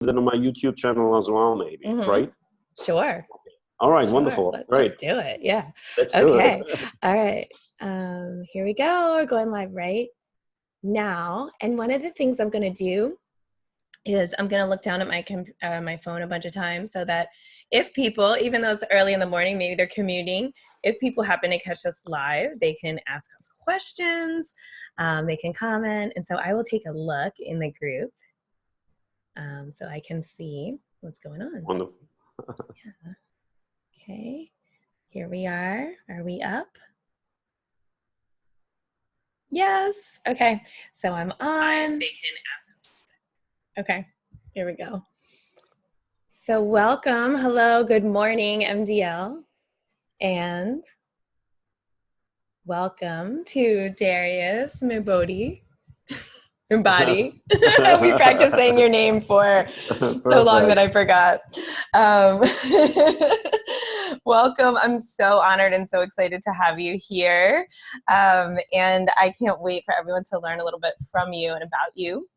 it on my YouTube channel as well, maybe, right? Sure. All right, sure. wonderful. Great. Let's do it. Yeah. Let's do it. All right. Here we go. We're going live right now. And one of the things I'm going to do is I'm going to look down at my phone a bunch of times so that if people, even though it's early in the morning, maybe they're commuting, if people happen to catch us live, they can ask us questions, they can comment. And so I will take a look in the group so I can see what's going on. Wonderful. Yeah. Okay, here we are. Are we up? Yes. Okay, so I'm on. They can ask us. Okay, here we go. So welcome. Hello, good morning, MDL. And welcome to Darius Mbodi. We practiced saying your name for so long that I forgot. Welcome. I'm so honored and so excited to have you here. And I can't wait for everyone to learn a little bit from you and about you.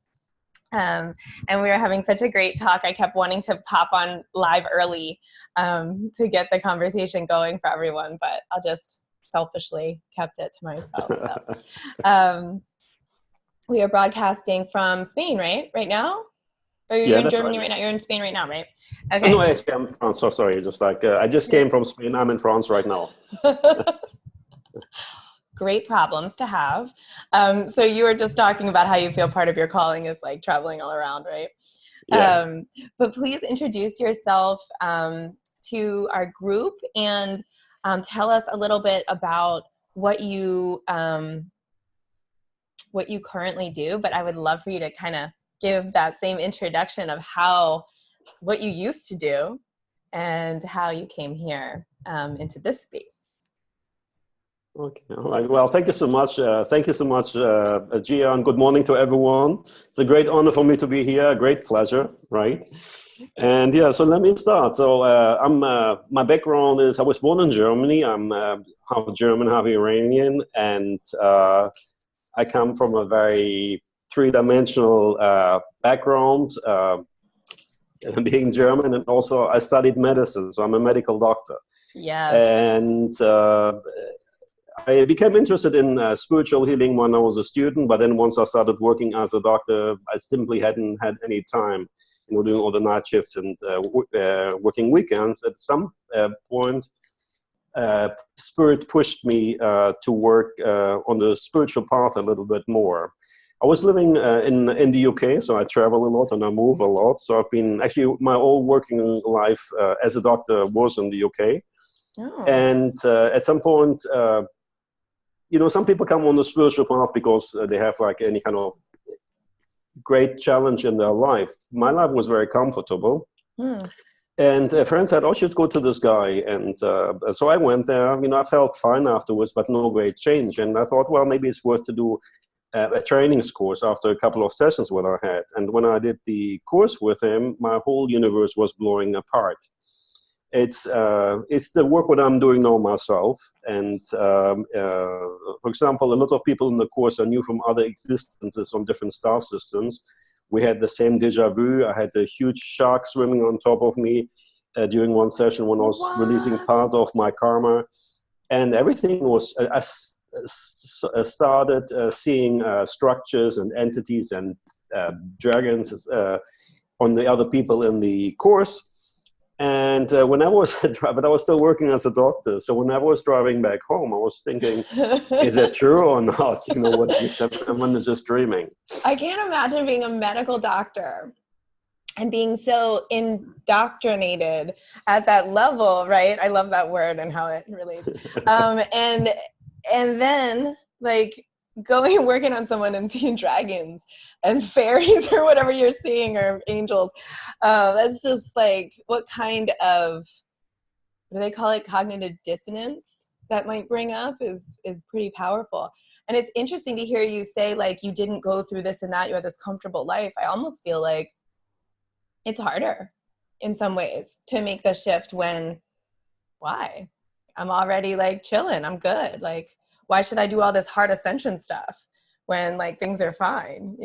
And we were having such a great talk. I kept wanting to pop on live early to get the conversation going for everyone, but I'll just selfishly kept it to myself. So, we are broadcasting from Spain, right? Right now? Or you're in Germany right now? You're in Spain right now, right? Okay. No, actually, I'm in France. So sorry. Just like I just came from Spain. I'm in France right now. Great problems to have. So you were just talking about how you feel part of your calling is like traveling all around, right? Yeah. But please introduce yourself to our group and tell us a little bit about what you currently do. But I would love for you to kind of give that same introduction of what you used to do and how you came here into this space. Okay. All right. Well, thank you so much. Gia, and good morning to everyone. It's a great honor for me to be here. A great pleasure, right? And yeah, so let me start. So my background is I was born in Germany. I'm half German, half Iranian, and I come from a very three-dimensional background, being German, and also I studied medicine, so I'm a medical doctor. Yes. And I became interested in spiritual healing when I was a student, but then once I started working as a doctor, I simply hadn't had any time, doing all the night shifts and working weekends. At some point, Spirit pushed me to work on the spiritual path a little bit more. I was living in the UK, so I travel a lot and I move a lot. So I've been, actually, my whole working life as a doctor was in the UK. Oh. And at some point, some people come on the spiritual path because they have like any kind of great challenge in their life. My life was very comfortable. And a friend said, "Oh, you should go to this guy." And so I went there. I felt fine afterwards, but no great change. And I thought, well, maybe it's worth to do a training course after a couple of sessions that I had. And when I did the course with him, my whole universe was blowing apart. It's the work that I'm doing now myself. And for example, a lot of people in the course I knew from other existences on different star systems. We had the same déjà vu. I had a huge shark swimming on top of me during one session when I was releasing part of my karma. And everything was, I started seeing structures and entities and dragons on the other people in the course. And when I was but I was still working as a doctor. So when I was driving back home, I was thinking, is that true or not? What you said, someone is just dreaming. I can't imagine being a medical doctor and being so indoctrinated at that level, right? I love that word and how it relates. And then like working on someone and seeing dragons and fairies or whatever you're seeing, or angels. That's just like, what kind of, what do they call it? Cognitive dissonance that might bring up is pretty powerful. And it's interesting to hear you say, like, you didn't go through this and that, you had this comfortable life. I almost feel like it's harder in some ways to make the shift why? I'm already like chilling. I'm good. Like, why should I do all this hard ascension stuff when like things are fine,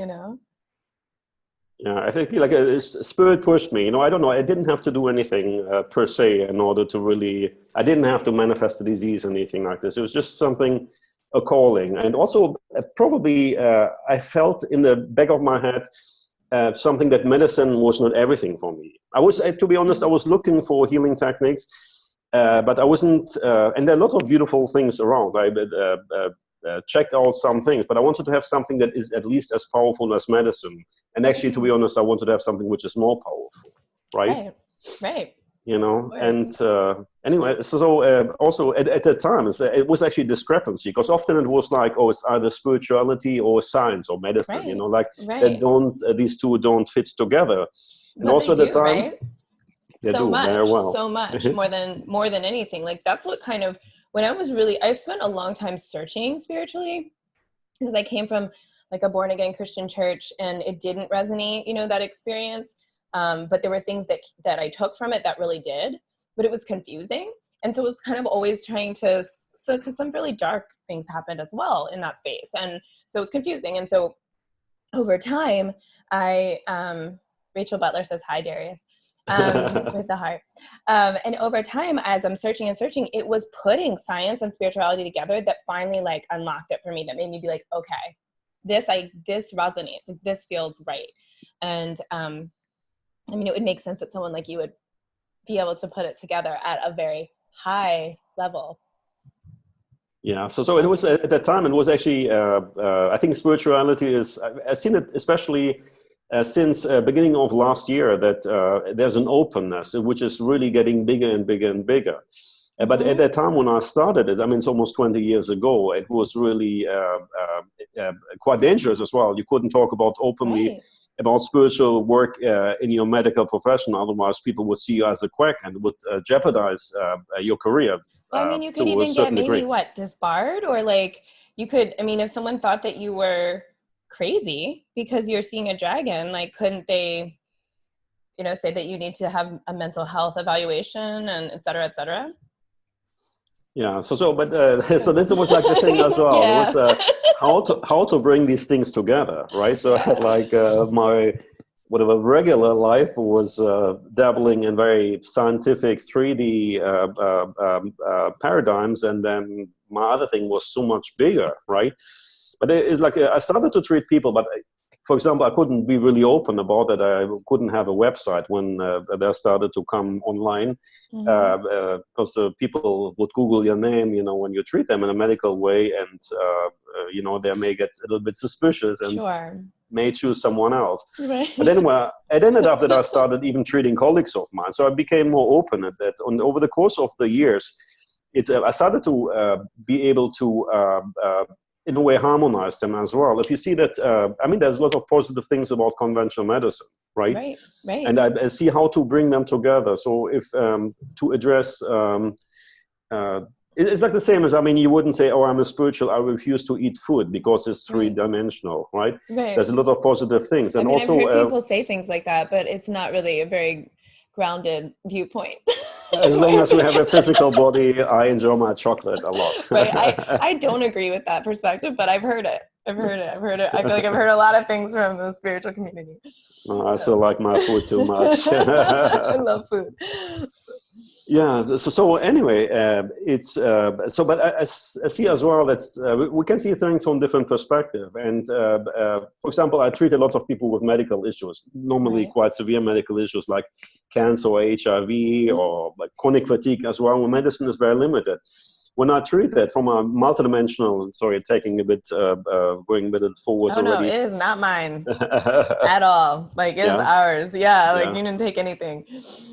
Yeah, I think like spirit pushed me. I don't know. I didn't have to do anything per se in order to really. I didn't have to manifest the disease or anything like this. It was just something, a calling, and also probably I felt in the back of my head something that medicine was not everything for me. I was, to be honest, I was looking for healing techniques, but I wasn't. And there are a lot of beautiful things around. I checked out some things, but I wanted to have something that is at least as powerful as medicine. And actually, to be honest, I wanted to have something which is more powerful, right? Right. And anyway, so also at that time, it was actually discrepancy, because often it was like, oh, it's either spirituality or science or medicine, like these two don't fit together. And but also at the time, right? They so do much, very well. so much more than anything. Like that's what kind of, when I've spent a long time searching spiritually, because I came from like a born again Christian church and it didn't resonate, that experience. But there were things that I took from it that really did, but it was confusing. And so it was kind of always trying to, because some really dark things happened as well in that space. And so it was confusing. And so over time, Rachel Butler says, hi, Darius. With the heart. And over time, as I'm searching, it was putting science and spirituality together that finally like unlocked it for me, that made me be like, okay, this resonates, like, this feels right. And I mean, it would make sense that someone like you would be able to put it together at a very high level. Yeah, so it was at that time, it was actually, I think spirituality is, I've seen it especially since beginning of last year, that there's an openness which is really getting bigger and bigger and bigger. But at that time when I started it, I mean, it's almost 20 years ago, it was really quite dangerous as well. You couldn't talk about openly about spiritual work in your medical profession. Otherwise, people would see you as a quack and would jeopardize your career. Well, I mean, you could even get maybe disbarred, or like you could, I mean, if someone thought that you were crazy because you're seeing a dragon, like couldn't they say that you need to have a mental health evaluation and et cetera, et cetera? Yeah, so this was like the thing as well. It was how to bring these things together, right? So like my regular life was dabbling in very scientific 3D paradigms, and then my other thing was so much bigger, right? But it's like I started to treat people, but for example, I couldn't be really open about it. I couldn't have a website when they started to come online, because people would Google your name, when you treat them in a medical way, and they may get a little bit suspicious and may choose someone else. Right. But anyway, it ended up that I started even treating colleagues of mine, so I became more open at that. And over the course of the years, I started to be able to in a way harmonize them as well. If you see that, I mean, there's a lot of positive things about conventional medicine, right? Right. And I see how to bring them together. So if to address, it's like the same as, I mean, you wouldn't say, oh, I'm a spiritual, I refuse to eat food because it's three-dimensional, right? There's a lot of positive things. And I've heard people say things like that, but it's not really a very grounded viewpoint. As long as we have a physical body, I enjoy my chocolate a lot. Right. I don't agree with that perspective, but I've heard it. I feel like I've heard a lot of things from the spiritual community. I still like my food too much. I love food. Yeah. So anyway, but I see as well that we can see things from different perspective. And for example, I treat a lot of people with medical issues, normally quite severe medical issues like cancer or HIV or like chronic fatigue as well, when medicine is very limited. When I treat that from a multidimensional, sorry, taking a bit, going a bit forward already. No, it is not mine at all. Like, it's ours. Yeah, like you didn't take anything.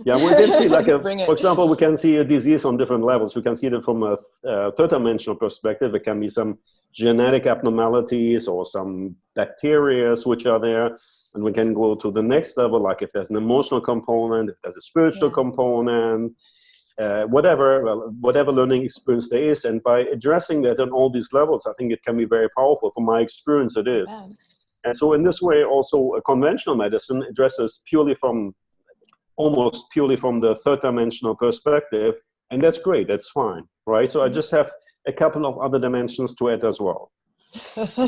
Yeah, we can see like, for example, we can see a disease on different levels. We can see that from a third-dimensional perspective. There can be some genetic abnormalities or some bacteria which are there. And we can go to the next level, like if there's an emotional component, if there's a spiritual component, whatever learning experience there is. And by addressing that on all these levels, I think it can be very powerful. From my experience, it is. And so in this way, also a conventional medicine addresses almost purely from the third dimensional perspective. And that's great. That's fine. Right. So I just have a couple of other dimensions to it as well.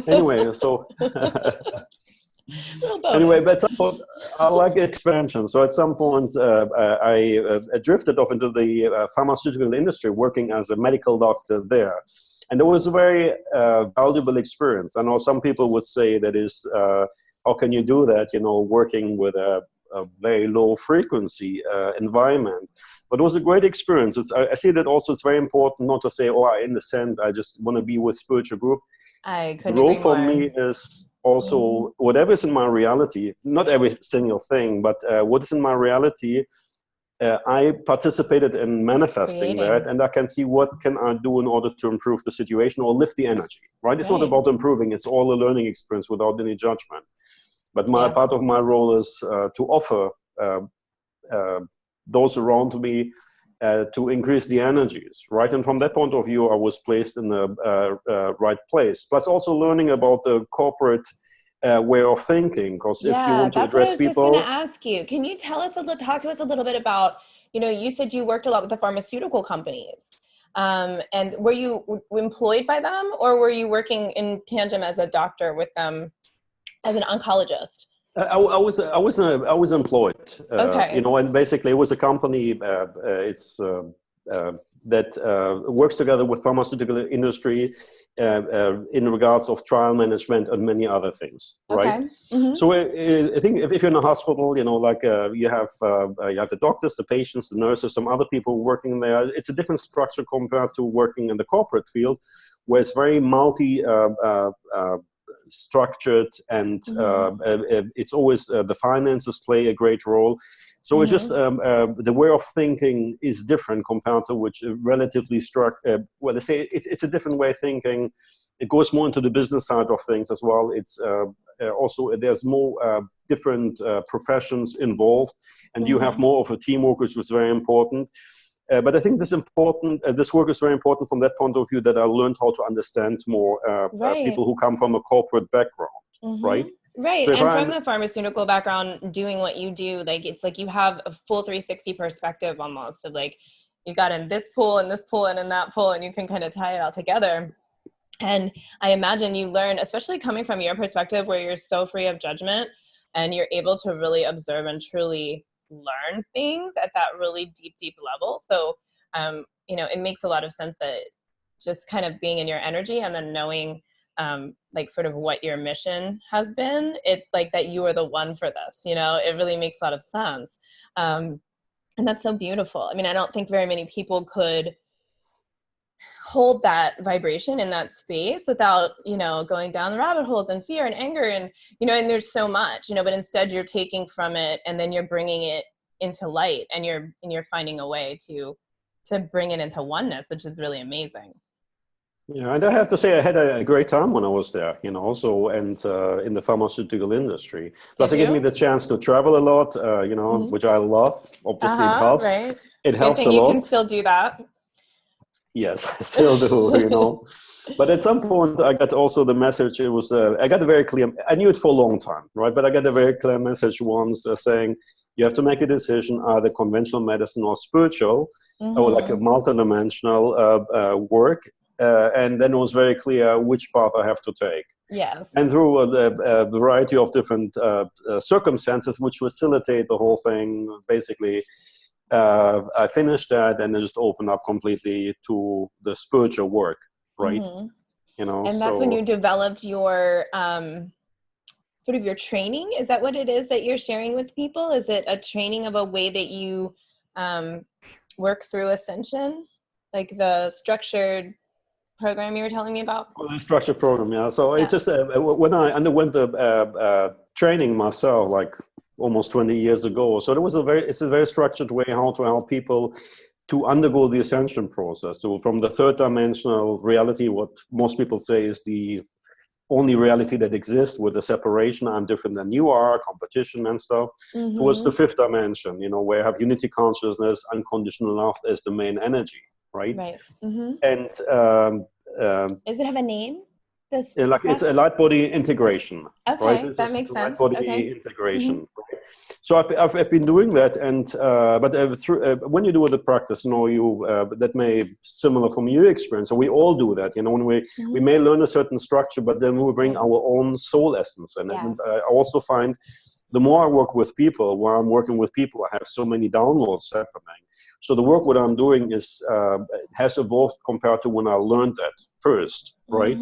Anyway, so Little bonus. Anyway, but at some point, I like expansion. So at some point, I drifted off into the pharmaceutical industry, working as a medical doctor there. And it was a very valuable experience. I know some people would say that is, how can you do that, working with a very low frequency environment. But it was a great experience. I see that also it's very important not to say, oh, I understand, I just want to be with spiritual group. I couldn't The role agree for more. me is also whatever is in my reality, not every single thing, but what is in my reality, I participated in manifesting that, and I can see what can I do in order to improve the situation or lift the energy, right? It's not about improving, it's all a learning experience without any judgment. But part of my role is to offer those around me to increase the energies, right? And from that point of view, I was placed in the right place. Plus also learning about the corporate way of thinking, because if you want to address people... that's what I was just going to ask you. Can you talk to us a little bit about, you said you worked a lot with the pharmaceutical companies. And were you employed by them, or were you working in tandem as a doctor with them as an oncologist? I was employed, and basically it was a company. That works together with pharmaceutical industry in regards of trial management and many other things, right? So I think if you're in a hospital, you have the doctors, the patients, the nurses, some other people working there. It's a different structure compared to working in the corporate field, where it's very structured, and it's always the finances play a great role. So it's just the way of thinking is different compared to which relatively they say it's a different way of thinking. It goes more into the business side of things as well. It's also there's more different professions involved, and you have more of a teamwork, which was very important. But I think this work is very important from that point of view, that I learned how to understand more people who come from a corporate background, right? Right. So and from the pharmaceutical background, doing what you do, it's like you have a full 360 perspective almost of you got in this pool and this pool and in that pool, and you can kind of tie it all together. And I imagine you learn, especially coming from your perspective where you're so free of judgment and you're able to really observe and truly learn things at that really deep level. So, it makes a lot of sense that just kind of being in your energy and then knowing sort of what your mission has been, it's like that you are the one for this, it really makes a lot of sense. And that's so beautiful. I mean, I don't think very many people could hold that vibration in that space without, going down the rabbit holes and fear and anger and, and there's so much, but instead you're taking from it and then you're bringing it into light, and you're finding a way to bring it into oneness, which is really amazing. Yeah, and I have to say I had a great time when I was there, also, and in the pharmaceutical industry. Plus, it gave me the chance to travel a lot, which I love. Obviously, it helps. Right. It helps a lot. You can still do that. Yes, I still do, But at some point, I got also the message. It was I got a very clear. I knew it for a long time, right? But I got a very clear message once saying you have to make a decision: either conventional medicine or spiritual, or like a multidimensional work. And then it was very clear which path I have to take. Yes. And through a variety of different circumstances, which facilitate the whole thing, basically, I finished that and it just opened up completely to the spiritual work, right? And that's when you developed your sort of your training. Is that what it is that you're sharing with people? Is it a training of a way that you work through ascension, like the structured program you were telling me about? Well, the structured program, yeah. So it's just when I underwent the training myself, like almost 20 years ago. So it's a very structured way how to help people to undergo the ascension process. So from the third dimensional reality, what most people say is the only reality that exists with the separation, I'm different than you are, competition and stuff, towards the fifth dimension, where I have unity consciousness, unconditional love as the main energy. Right. And does it have a name? it's a light body integration. Okay, right? That makes sense. Light body integration. Right? So I've been doing that, and when you do the practice, that may similar from your experience. So we all do that, when we may learn a certain structure, but then we bring our own soul essence in it. And I also find the more I work with people, where I'm working with people, I have so many downloads happening. So the work what I'm doing has evolved compared to when I learned that first, right?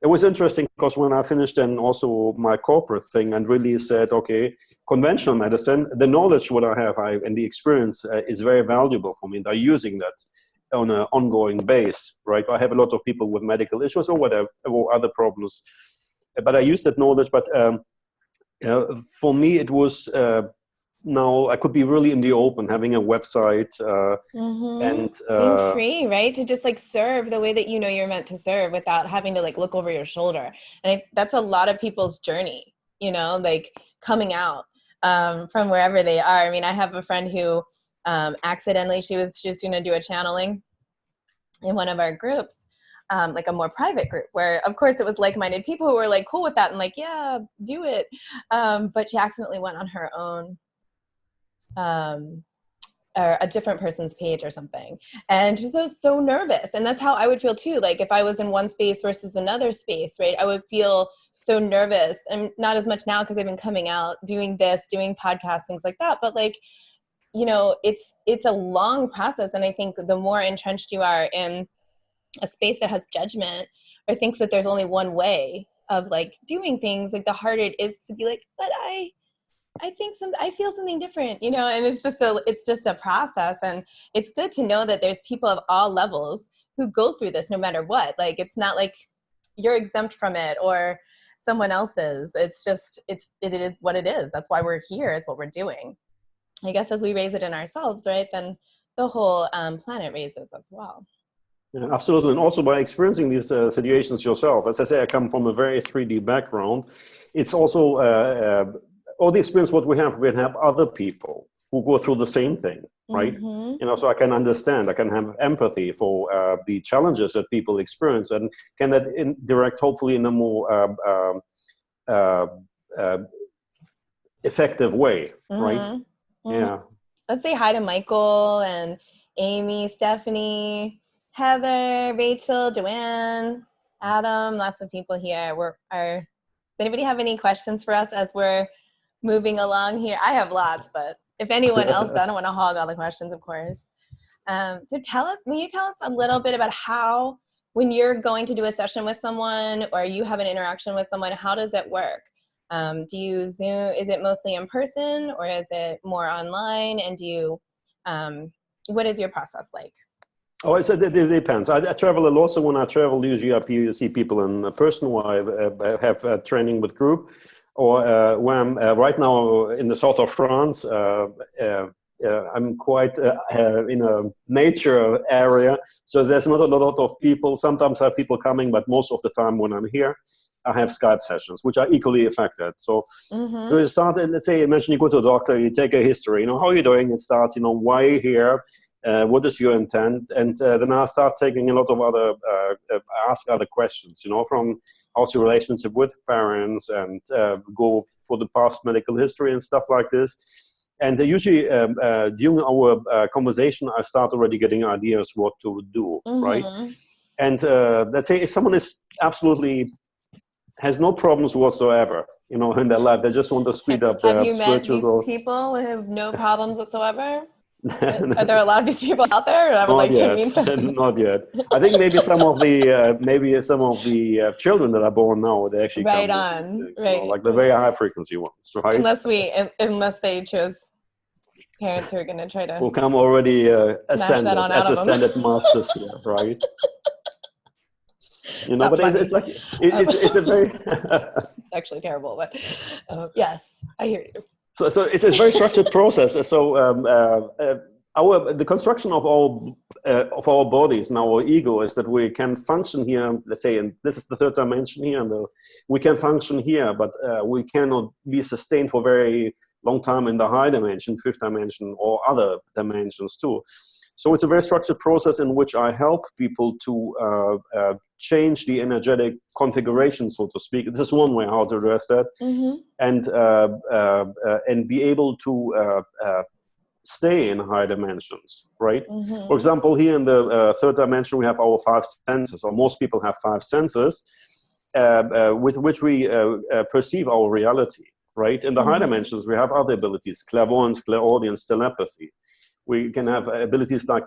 It was interesting because when I finished then also my corporate thing and really said, okay, conventional medicine, the knowledge what I have and the experience is very valuable for me, and I'm using that on an ongoing base, right? I have a lot of people with medical issues or whatever, or other problems, but I use that knowledge. But for me, it was now I could be really in the open, having a website and being free, right? To just like serve the way that you're meant to serve without having to like look over your shoulder. And that's a lot of people's journey, like coming out from wherever they are. I mean, I have a friend who accidentally she was going to do a channeling in one of our groups. Like a more private group where of course it was like-minded people who were like cool with that and like, yeah, do it. But she accidentally went on her own or a different person's page or something. And she was so nervous. And that's how I would feel too. Like if I was in one space versus another space, right, I would feel so nervous. And not as much now because I've been coming out, doing this, doing podcasts, things like that. But like, it's a long process. And I think the more entrenched you are in a space that has judgment or thinks that there's only one way of like doing things, like the harder it is to be like, but I feel something different, and it's just a process. And it's good to know that there's people of all levels who go through this no matter what. Like, it's not like you're exempt from it or someone else is. It's just, it is what it is. That's why we're here. It's what we're doing. I guess as we raise it in ourselves, right, then the whole planet raises as well. Yeah, absolutely. And also by experiencing these situations yourself, as I say, I come from a very 3D background. It's also all the experience what we have other people who go through the same thing, right? So I can understand, I can have empathy for the challenges that people experience, and can that direct, hopefully, in a more effective way, right? Yeah. Let's say hi to Michael and Amy, Stephanie, Heather, Rachel, Joanne, Adam, lots of people here. Does anybody have any questions for us as we're moving along here? I have lots, but if anyone else does, I don't want to hog all the questions, of course. So will you tell us a little bit about how, when you're going to do a session with someone or you have an interaction with someone, how does it work? Do you Zoom? Is it mostly in person or is it more online? And what is your process like? Oh, it depends. I travel a lot, so when I travel, usually I see people in person, or I have training with group, or when I'm right now in the south of France. I'm quite in a nature area, so there's not a lot of people. Sometimes I have people coming, but most of the time when I'm here, I have Skype sessions, which are equally effective. So, so you start, let's say, imagine you go to a doctor, you take a history, how are you doing? It starts, why are you here? What is your intent? And then I start taking a lot of other, ask other questions, from how's your relationship with parents, and go for the past medical history and stuff like this. And usually during our conversation, I start already getting ideas what to do, right? And let's say if someone is absolutely has no problems whatsoever, in their life, they just want to speed up their spiritual growth. Have you met these people who have no problems whatsoever? Are there a lot of these people out there? I would like to meet them. Not yet. I think maybe some of the children that are born now, they actually right come on, things, right? Like the very high frequency ones, right? Unless they chose parents who are going to try to who come already ascended masters here, right? But it's like it's a very it's actually terrible, but yes, I hear you. So it's a very structured process. So the construction of our bodies and our ego is that we can function here. Let's say, and this is the third dimension here, and we can function here, but we cannot be sustained for very long time in the high dimension, fifth dimension, or other dimensions too. So it's a very structured process in which I help people to change the energetic configuration, so to speak. This is one way how to address that, and be able to stay in high dimensions, right? For example, here in the third dimension, we have our 5 senses, or most people have 5 senses, with which we perceive our reality, right? In the high dimensions, we have other abilities: clairvoyance, clairaudience, telepathy. We can have abilities like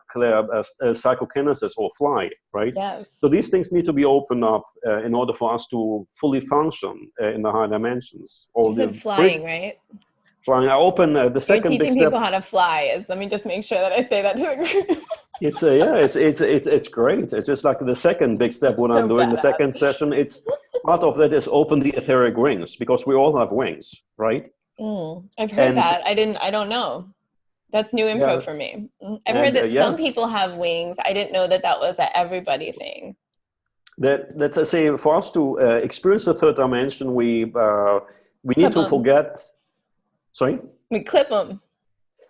psychokinesis or fly, right? Yes. So these things need to be opened up in order for us to fully function in the high dimensions. You said flying, right? Flying. I open the second big step. You're teaching people how to fly. Let me just make sure that I say that to the group. It's great. It's just like the second big step when I'm doing the second session. It's part of that is open the etheric wings, because we all have wings, right? I've heard that. I don't know. That's new info for me. I've heard that some people have wings. I didn't know that that was an everybody thing. Let's say for us to experience the third dimension, we need to forget. Sorry? We clip them.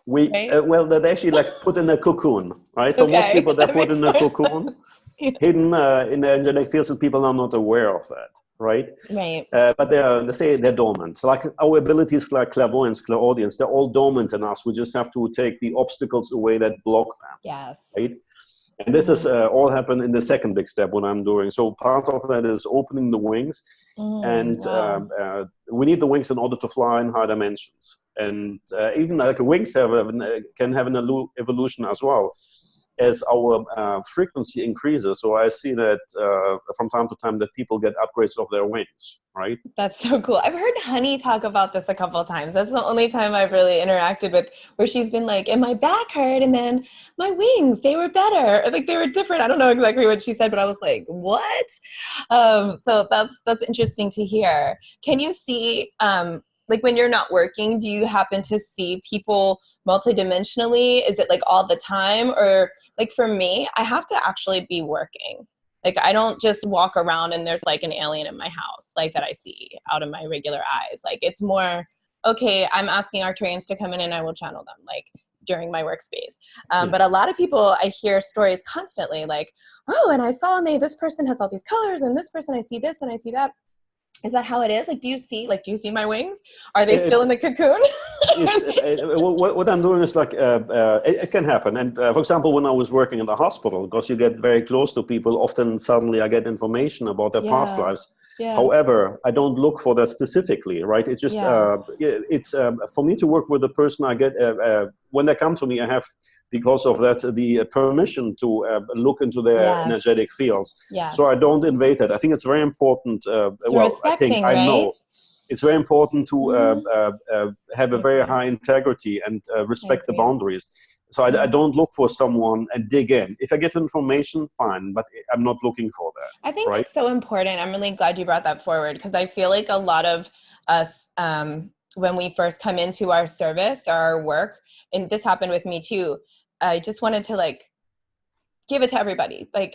Well, they're actually like put in a cocoon, right? For most people, they're put in a cocoon, hidden in the angelic fields, and people are not aware of that, right? Right. But they're dormant. Like our abilities like clairvoyance, clairaudience, they're all dormant in us. We just have to take the obstacles away that block them. Yes. Right? And this is all happen in the second big step, what I'm doing. So part of that is opening the wings, and we need the wings in order to fly in high dimensions. And even like wings can have an evolution as well as our frequency increases. So I see that from time to time that people get upgrades of their wings, right? That's so cool. I've heard Honey talk about this a couple of times. That's the only time I've really interacted with where she's been like, and my back hurt, and then my wings, they were better. Like they were different. I don't know exactly what she said, but I was like, what? So that's interesting to hear. Can you see, like when you're not working, do you happen to see people multidimensionally? Is it like all the time? Or like for me, I have to actually be working. Like I don't just walk around and there's like an alien in my house, like that I see out of my regular eyes. Like it's more, okay, I'm asking Arcturians to come in and I will channel them like during my workspace. But a lot of people, I hear stories constantly like, oh, and I saw this person has all these colors, and this person I see this and I see that. Is that how it is? Like, do you see my wings? Are they still in the cocoon? What I'm doing is like, it can happen. And for example, when I was working in the hospital, because you get very close to people, often suddenly I get information about their past lives. Yeah. However, I don't look for that specifically, right? It's just, it's for me to work with the person I get, when they come to me, I have, because of that, the permission to look into their energetic fields. Yes. So I don't invade that. I think it's very important. I know it's very important to have a very high integrity and respect the boundaries. So I don't look for someone and dig in. If I get information, fine, but I'm not looking for that. I think that's so important. I'm really glad you brought that forward, because I feel like a lot of us, when we first come into our service or our work, and this happened with me too, I just wanted to like give it to everybody. Like,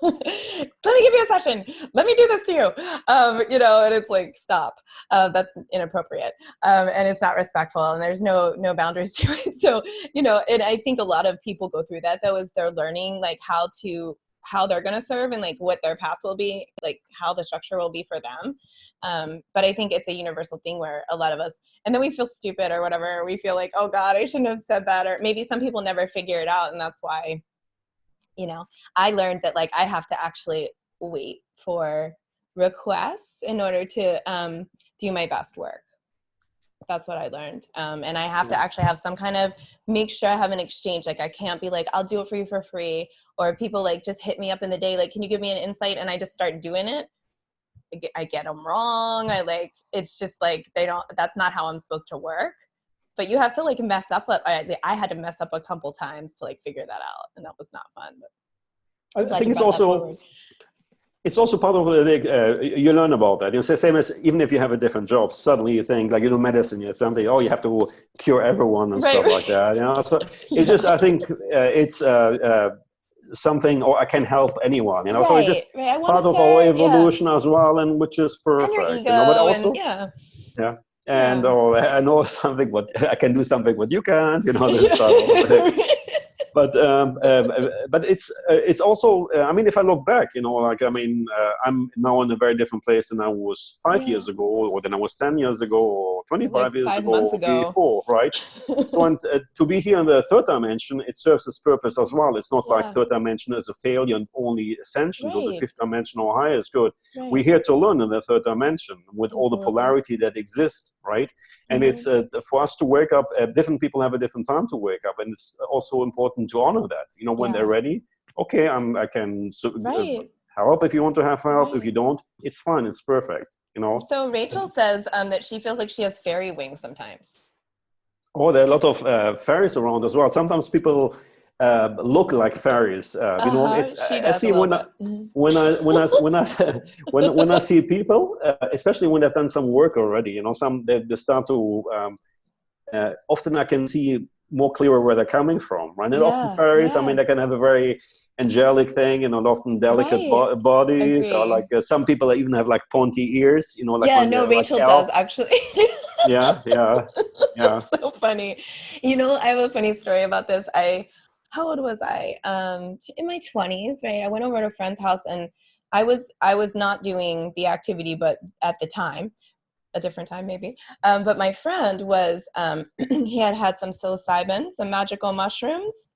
let me give you a session. Let me do this to you. And it's like, stop. That's inappropriate. And it's not respectful, and there's no boundaries to it. So, and I think a lot of people go through that though, as they're learning like how they're going to serve and like what their path will be, like how the structure will be for them. But I think it's a universal thing where a lot of us, and then we feel stupid or whatever. We feel like, oh God, I shouldn't have said that. Or maybe some people never figure it out. And that's why, I learned that like I have to actually wait for requests in order to do my best work. That's what I learned. And I have to actually have some kind of, make sure I have an exchange. Like I can't be like, I'll do it for you for free. Or people like just hit me up in the day, like, can you give me an insight? And I just start doing it. I get them wrong. It's just like, that's not how I'm supposed to work. But you have to like mess up. I had to mess up a couple times to like figure that out. And that was not fun. But I think it's also part of you learn about that. Same as even if you have a different job, suddenly you think like medicine, you something. Oh, you have to cure everyone and stuff like that. So it's just, I think it's something, or I can help anyone. So it's just part of our evolution as well, and which is perfect. And your ego, but also, and I know something, but I can do something what you can't. This stuff. but it's also I mean, if I look back, you know, like I mean, I'm now in a very different place than I was 5 years ago, or than I was 10 years ago, or 25 like years 5 ago, months or ago. before, right? So, and to be here in the third dimension, it serves its purpose as well. It's not like third dimension is a failure and only ascension to the fifth dimension or higher is good. We're here to learn in the third dimension with all the polarity that exists, right? And it's for us to wake up. Different people have a different time to wake up, and it's also important to honor that. You know, when they're ready, okay, I can help if you want to have help. If you don't, it's fine. It's perfect. You know. So Rachel says that she feels like she has fairy wings sometimes. Oh, there are a lot of fairies around as well. Sometimes people look like fairies. You know, it's I see when I see people, especially when they've done some work already. You know, they start to. Often I can see more clearer where they're coming from, right? And often fairies, I mean, they can have a very angelic thing, you know, often delicate bodies, or like some people even have like pointy ears, you know, like Rachel does actually. yeah. So funny. You know, I have a funny story about this. How old was I? In my 20s, right? I went over to a friend's house, and I was not doing the activity, but at the time, a different time maybe. But my friend was, he had some psilocybin, some magical mushrooms.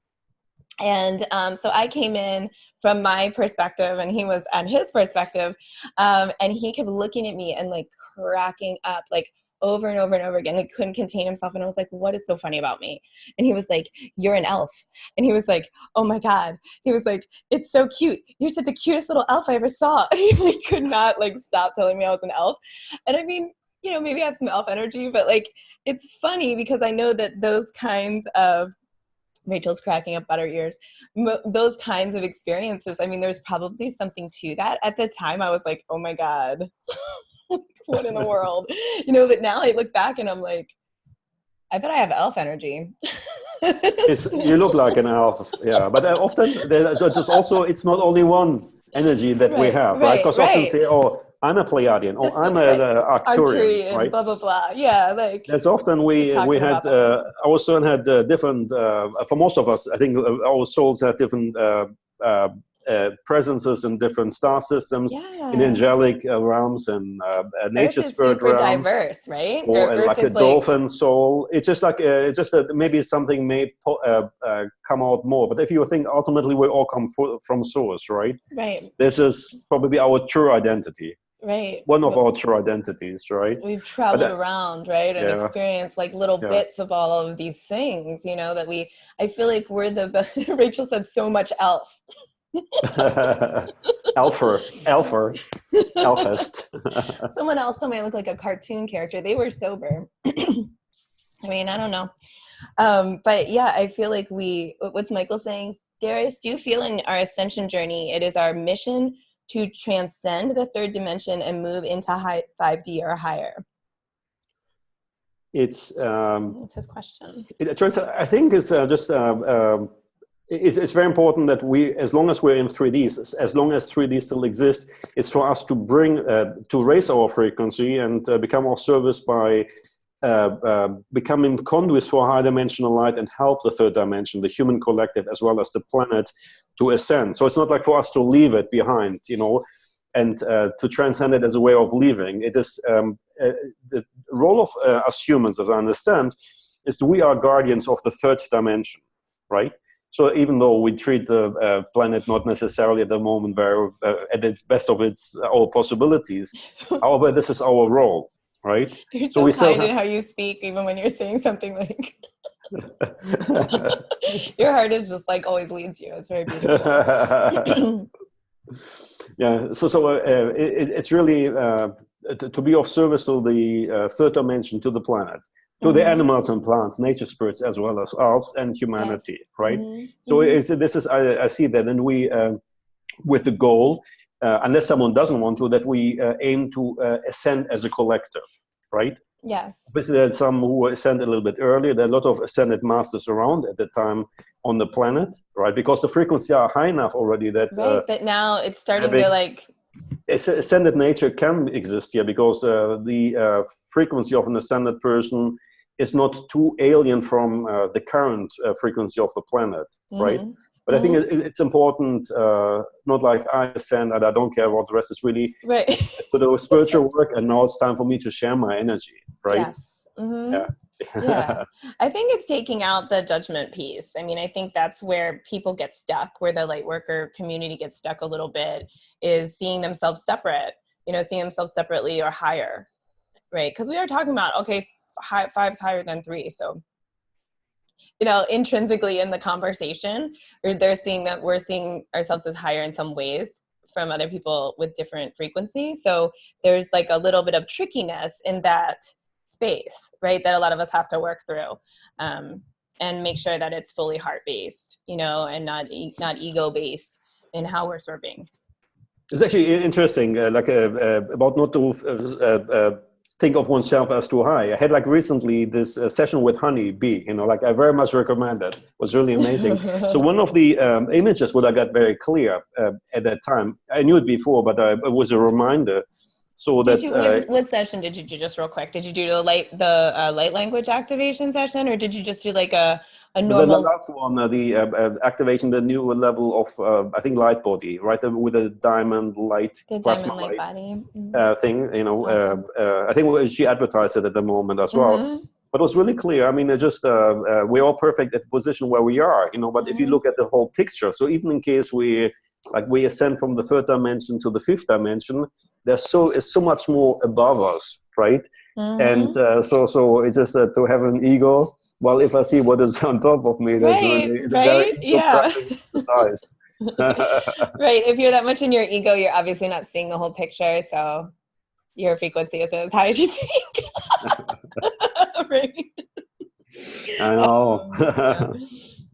And so I came in from my perspective, and he was on his perspective. And he kept looking at me and like cracking up, like over and over and over again, like couldn't contain himself. And I was like, what is so funny about me? And he was like, you're an elf. And he was like, oh my God. He was like, it's so cute. You're such the cutest little elf I ever saw. And he like could not like stop telling me I was an elf. And I mean, you know, maybe I have some elf energy, but like, it's funny because I know that those kinds of, Rachel's cracking up at her ears, those kinds of experiences, I mean, there's probably something to that. At the time, I was like, oh my God, what in the world? You know, but now I look back and I'm like, I bet I have elf energy. You look like an elf, yeah. But often, there's also, it's not only one energy that we have, right? Because often say, oh, I'm a Pleiadian, or I'm an Arcturian, right? Blah, blah, blah. Yeah, like. There's often we had, our son had different, for most of us, I think our souls had different presences in different star systems, in angelic realms and nature spirit realms. Diverse, right? Or like a dolphin soul. It's just like, maybe something may come out more. But if you think ultimately we all come from source, right? Right. This is probably our true identity. Right. One of our true identities, right? We've traveled around, right? And experienced like little bits of all of these things, you know, that I feel like we're Rachel said so much elf. Elfist. Someone else told me I look like a cartoon character. They were sober. I mean, I don't know. But yeah, I feel like what's Michael saying? Darius, do you feel in our ascension journey, it is our mission to transcend the third dimension and move into 5D or higher? It's his question. I think it's just it's very important that as long as we're in 3D, as long as 3D still exists, it's for us to raise our frequency and become of service by becoming conduits for high dimensional light and help the third dimension, the human collective, as well as the planet to ascend. So it's not like for us to leave it behind, you know, and to transcend it as a way of living. It is the role of us humans, as I understand, is we are guardians of the third dimension, right? So even though we treat the planet not necessarily at the moment very at its best of our possibilities, however, this is our role. Right. You're so kind in how you speak, even when you're saying something like. Your heart is just like always leads you. It's very beautiful. Yeah. So it's really to be of service to the third dimension, to the planet, to the animals and plants, nature spirits, as well as us and humanity. Yes. Right. Mm-hmm. So I see that, and we with the goal. Unless someone doesn't want to, that we aim to ascend as a collective, right? Yes. Obviously, there's some who ascend a little bit earlier. There are a lot of ascended masters around at the time on the planet, right? Because the frequencies are high enough already that that now it's starting to like ascended nature can exist here, because the frequency of an ascended person is not too alien from the current frequency of the planet, right? But I think it's important, not like I ascend and I don't care about the rest. It's really right. to do spiritual work, and now it's time for me to share my energy, right? Yes. Yeah. Yeah. I think it's taking out the judgment piece. I mean, I think that's where people get stuck, where the light worker community gets stuck a little bit, is seeing themselves separate, seeing themselves separately or higher, right? Because we are talking about, okay, 5's higher than 3. So, intrinsically in the conversation, they're seeing that we're seeing ourselves as higher in some ways from other people with different frequencies. So there's like a little bit of trickiness in that space, right? That a lot of us have to work through, and make sure that it's fully heart-based, and not ego-based in how we're serving. It's actually interesting, about not to think of oneself as too high. I had recently this session with Honey Bee, I very much recommend it. It was really amazing. So one of the images what I got very clear at that time, I knew it before, but it was a reminder. So what session did you do, just real quick? Did you do the light language activation session, or did you just do like a normal? The last one, the activation, the new level of I think light body, right, with a diamond light, the plasma diamond light body thing. Awesome. I think she advertised it at the moment as well. But it was really clear. I mean, we're all perfect at the position where we are, But if you look at the whole picture, so even in case we ascend from the 3rd dimension to the 5th dimension, is so much more above us, right? And so it's just to have an ego. Well, if I see what is on top of me, that's really very size. Right. If you're that much in your ego, you're obviously not seeing the whole picture. So your frequency isn't as high as you think. Right. I know.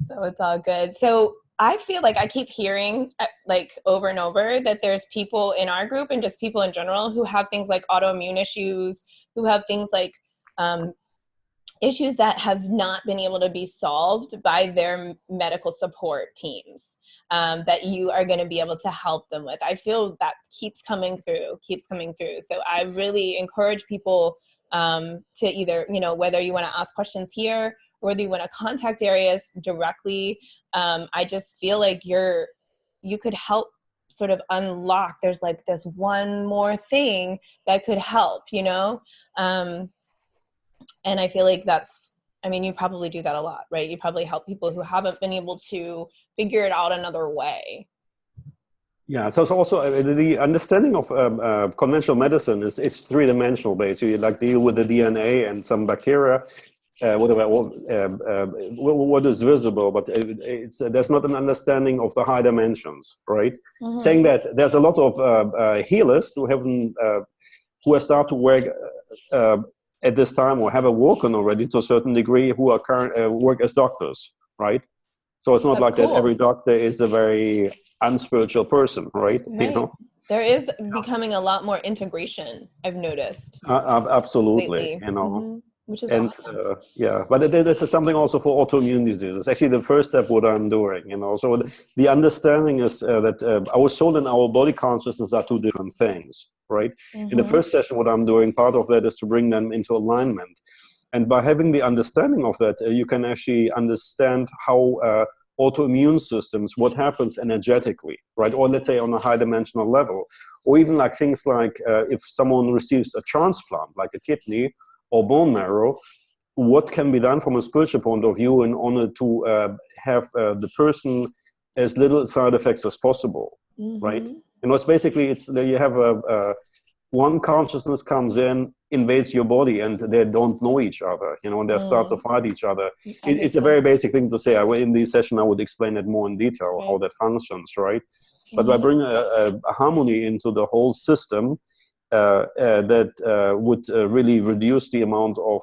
So it's all good. So I feel like I keep hearing over and over that there's people in our group and just people in general who have things like autoimmune issues, who have things like issues that have not been able to be solved by their medical support teams, that you are going to be able to help them with. I feel that keeps coming through. So I really encourage people to either, whether you want to ask questions here, or whether you want to contact Darius directly. I just feel like you could help sort of unlock. There's like this one more thing that could help, and I feel like you probably do that a lot, right? You probably help people who haven't been able to figure it out another way. Yeah, so it's also the understanding of conventional medicine is 3-dimensional based. You deal with the DNA and some bacteria, what is visible, but there's not an understanding of the high dimensions, right? Saying that there's a lot of healers who have started to work at this time or have awoken already to a certain degree, who are work as doctors, right? So it's not That's cool. that every doctor is a very unspiritual person, right? There is becoming a lot more integration, I've noticed. Absolutely, lately. Which is awesome. But this is something also for autoimmune diseases. Actually, the first step what I'm doing, So the understanding is that our soul and our body consciousness are 2 different things, right? In the first session, what I'm doing, part of that is to bring them into alignment. And by having the understanding of that, you can actually understand how autoimmune systems, what happens energetically, right? Or let's say on a high dimensional level, or even things like if someone receives a transplant, like a kidney or bone marrow, what can be done from a spiritual point of view in order to have the person as little side effects as possible, right? It's basically, you have one consciousness comes in, invades your body, and they don't know each other, and they start to fight each other. It's a very basic thing to say. In this session, I would explain it more in detail, how that functions, right? But by bringing a harmony into the whole system, that would really reduce the amount of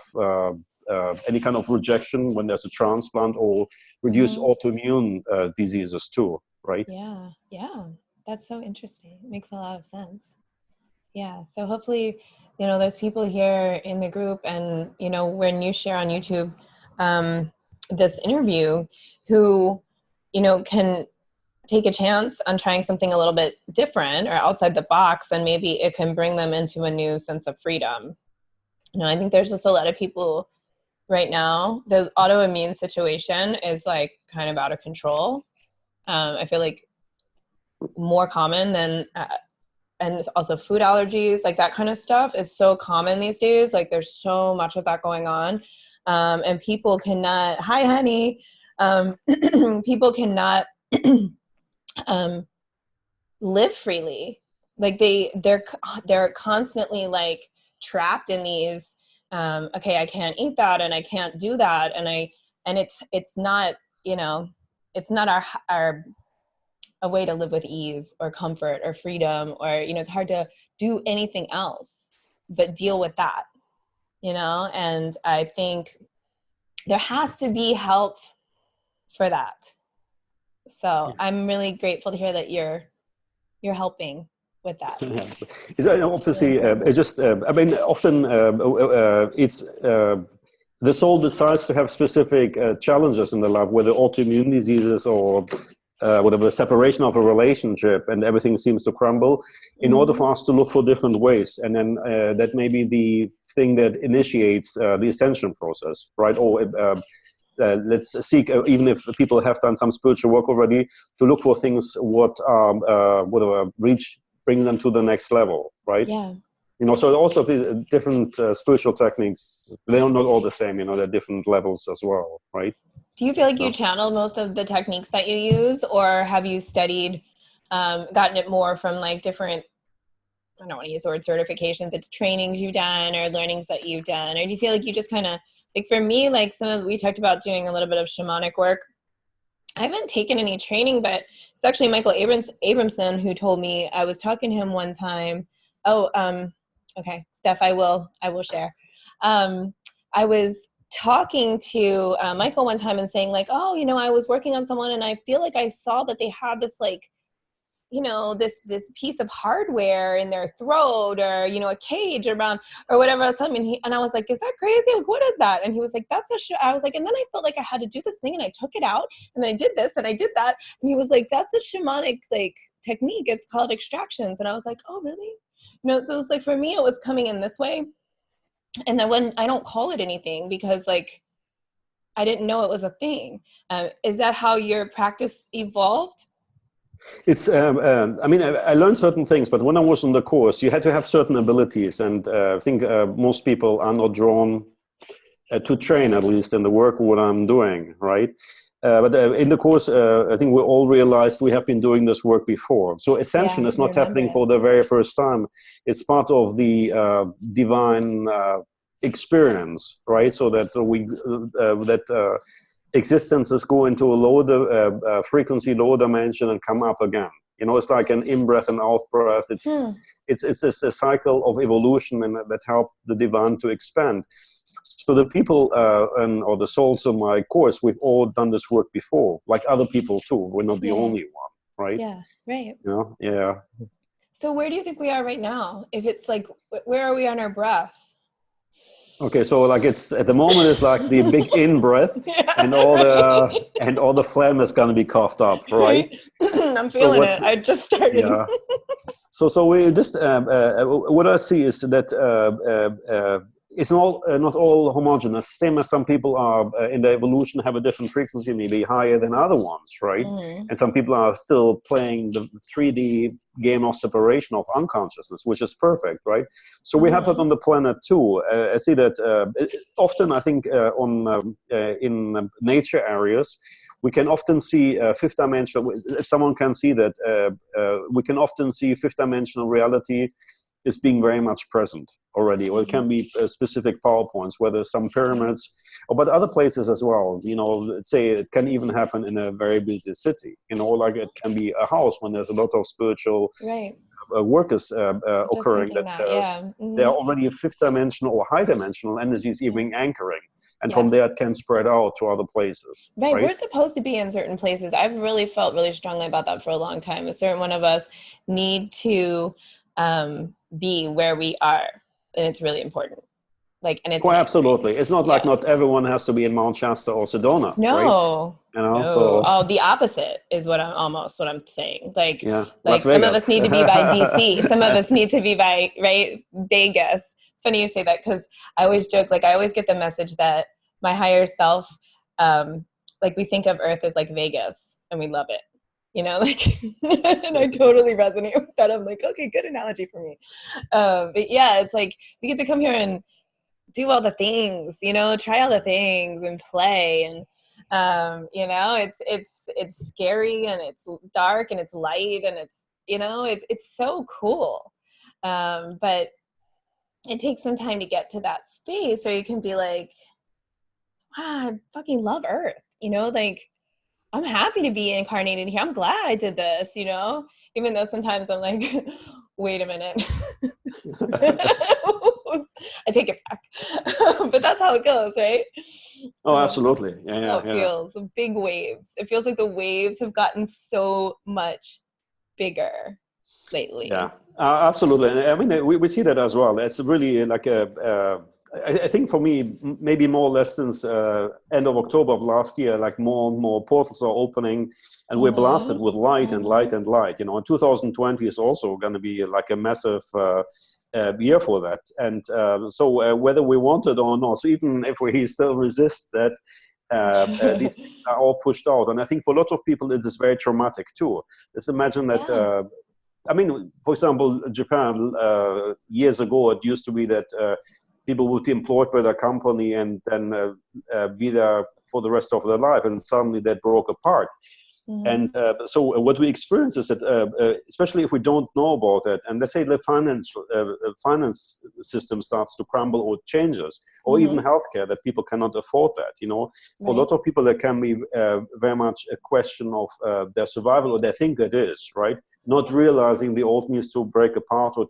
any kind of rejection when there's a transplant, or reduce autoimmune diseases too, right? Yeah, that's so interesting. It makes a lot of sense. Yeah, so hopefully, there's people here in the group, and when you share on YouTube this interview, who can take a chance on trying something a little bit different or outside the box, and maybe it can bring them into a new sense of freedom. I think there's just a lot of people right now. The autoimmune situation is like kind of out of control. I feel like more common than, and also food allergies, like that kind of stuff is so common these days. Like there's so much of that going on. And people cannot, hi honey, people cannot live freely. Like they're constantly like trapped in these, okay, I can't eat that and I can't do that. And it's not, you know, it's not our a way to live with ease or comfort or freedom, or, you know, it's hard to do anything else but deal with that, you know? And I think there has to be help for that. So I'm really grateful to hear that you're helping with that. Obviously, it just, I mean, often it's, the soul decides to have specific challenges in the life, whether autoimmune diseases or whatever, separation of a relationship, and everything seems to crumble, in order for us to look for different ways. And then that may be the thing that initiates the ascension process, right? Or let's seek, even if people have done some spiritual work already, to look for things whatever bring them to the next level, right? Yeah. You know, so also different spiritual techniques, they're not all the same, you know, they're different levels as well, right? Do you feel like you channel most of the techniques that you use, or have you studied, gotten it more from like different, I don't want to use the word certifications, but trainings you've done or learnings that you've done? Or do you feel like you just kind of, like for me, like we talked about doing a little bit of shamanic work. I haven't taken any training, but it's actually Michael Abramson who told me. I was talking to him one time. Okay, Steph, I will share. I was talking to Michael one time and saying like, oh, you know, I was working on someone and I feel like I saw that they had this like, you know, this piece of hardware in their throat, or, you know, a cage around or whatever else. I mean, and I was like, is that crazy? Like, what is that? And he was like, that's I was like, and then I felt like I had to do this thing and I took it out and then I did this and I did that. And he was like, that's a shamanic like technique. It's called extractions. And I was like, oh, really? You know, so it was like, for me, it was coming in this way. And then when I don't call it anything because like, I didn't know it was a thing. Is that how your practice evolved? It's, I mean, I learned certain things, but when I was on the course, you had to have certain abilities. And I think most people are not drawn to train, at least in the work what I'm doing, right? But in the course, I think we all realized we have been doing this work before. So ascension is not happening for the very first time. It's part of the divine experience, right? So that existences go into a lower frequency, lower dimension, and come up again. You know, it's like an in-breath and out-breath. It's a cycle of evolution, and that help the divine to expand. So the people or the souls in my course, we've all done this work before, like other people too. We're not the only one, right? Yeah, right. You know? Yeah. So where do you think we are right now? If it's like, where are we on our breath? Okay, so like it's at the moment it's like the big in breath, and all the phlegm is gonna be coughed up, right? I'm feeling it. I just started. Yeah. So we just what I see is that it's not all homogeneous. Same as some people are in the evolution have a different frequency, maybe higher than other ones, right? And some people are still playing the 3D game of separation of unconsciousness, which is perfect, right? So we have that on the planet too. I see that often. I think in nature areas, we can often see fifth dimensional. If someone can see that, we can often see fifth dimensional reality is being very much present already, or it can be specific PowerPoints, whether some pyramids, but other places as well. You know, let's say it can even happen in a very busy city. You know, like it can be a house when there's a lot of spiritual workers occurring. There are already fifth dimensional or high dimensional energies even anchoring. And from there, it can spread out to other places. Right. We're supposed to be in certain places. I've really felt really strongly about that for a long time. A certain one of us need to be where we are, and it's really important. Like, and it's absolutely. It's not like not everyone has to be in Mount Shasta or Sedona. No, right? You know, So the opposite is what I'm saying. Like, like some Vegas. of us need to be by DC. Some of us need to be by Vegas. It's funny you say that because I always joke. Like, I always get the message that my higher self, like we think of Earth as like Vegas and we love it, you know, like, and I totally resonate with that. I'm like, okay, good analogy for me. But yeah, it's like we get to come here and do all the things, you know, try all the things and play. And you know, it's scary and it's dark and it's light and it's, you know, it's so cool. But it takes some time to get to that space where you can be like, wow, I fucking love Earth, you know, like I'm happy to be incarnated here. I'm glad I did this, you know, even though sometimes I'm like, wait a minute. I take it back. But that's how it goes, right? Oh, absolutely. How it feels. Big waves. It feels like the waves have gotten so much bigger lately. Yeah, absolutely. And I mean, we see that as well. It's really like I think for me, maybe more or less since end of October of last year, like more and more portals are opening and we're blasted with light and light and light. You know, and 2020 is also going to be like a massive year for that. And so whether we want it or not, so even if we still resist that, these things are all pushed out. And I think for lots of people, it is very traumatic too. Just imagine that, I mean, for example, Japan, years ago, it used to be that people would be employed by their company and then be there for the rest of their life, and suddenly that broke apart. And so what we experience is that, especially if we don't know about it, and let's say the finance system starts to crumble or changes, or even healthcare, that people cannot afford that, you know. For a lot of people, that can be very much a question of their survival, or they think it is, right? Not realizing the old needs to break apart or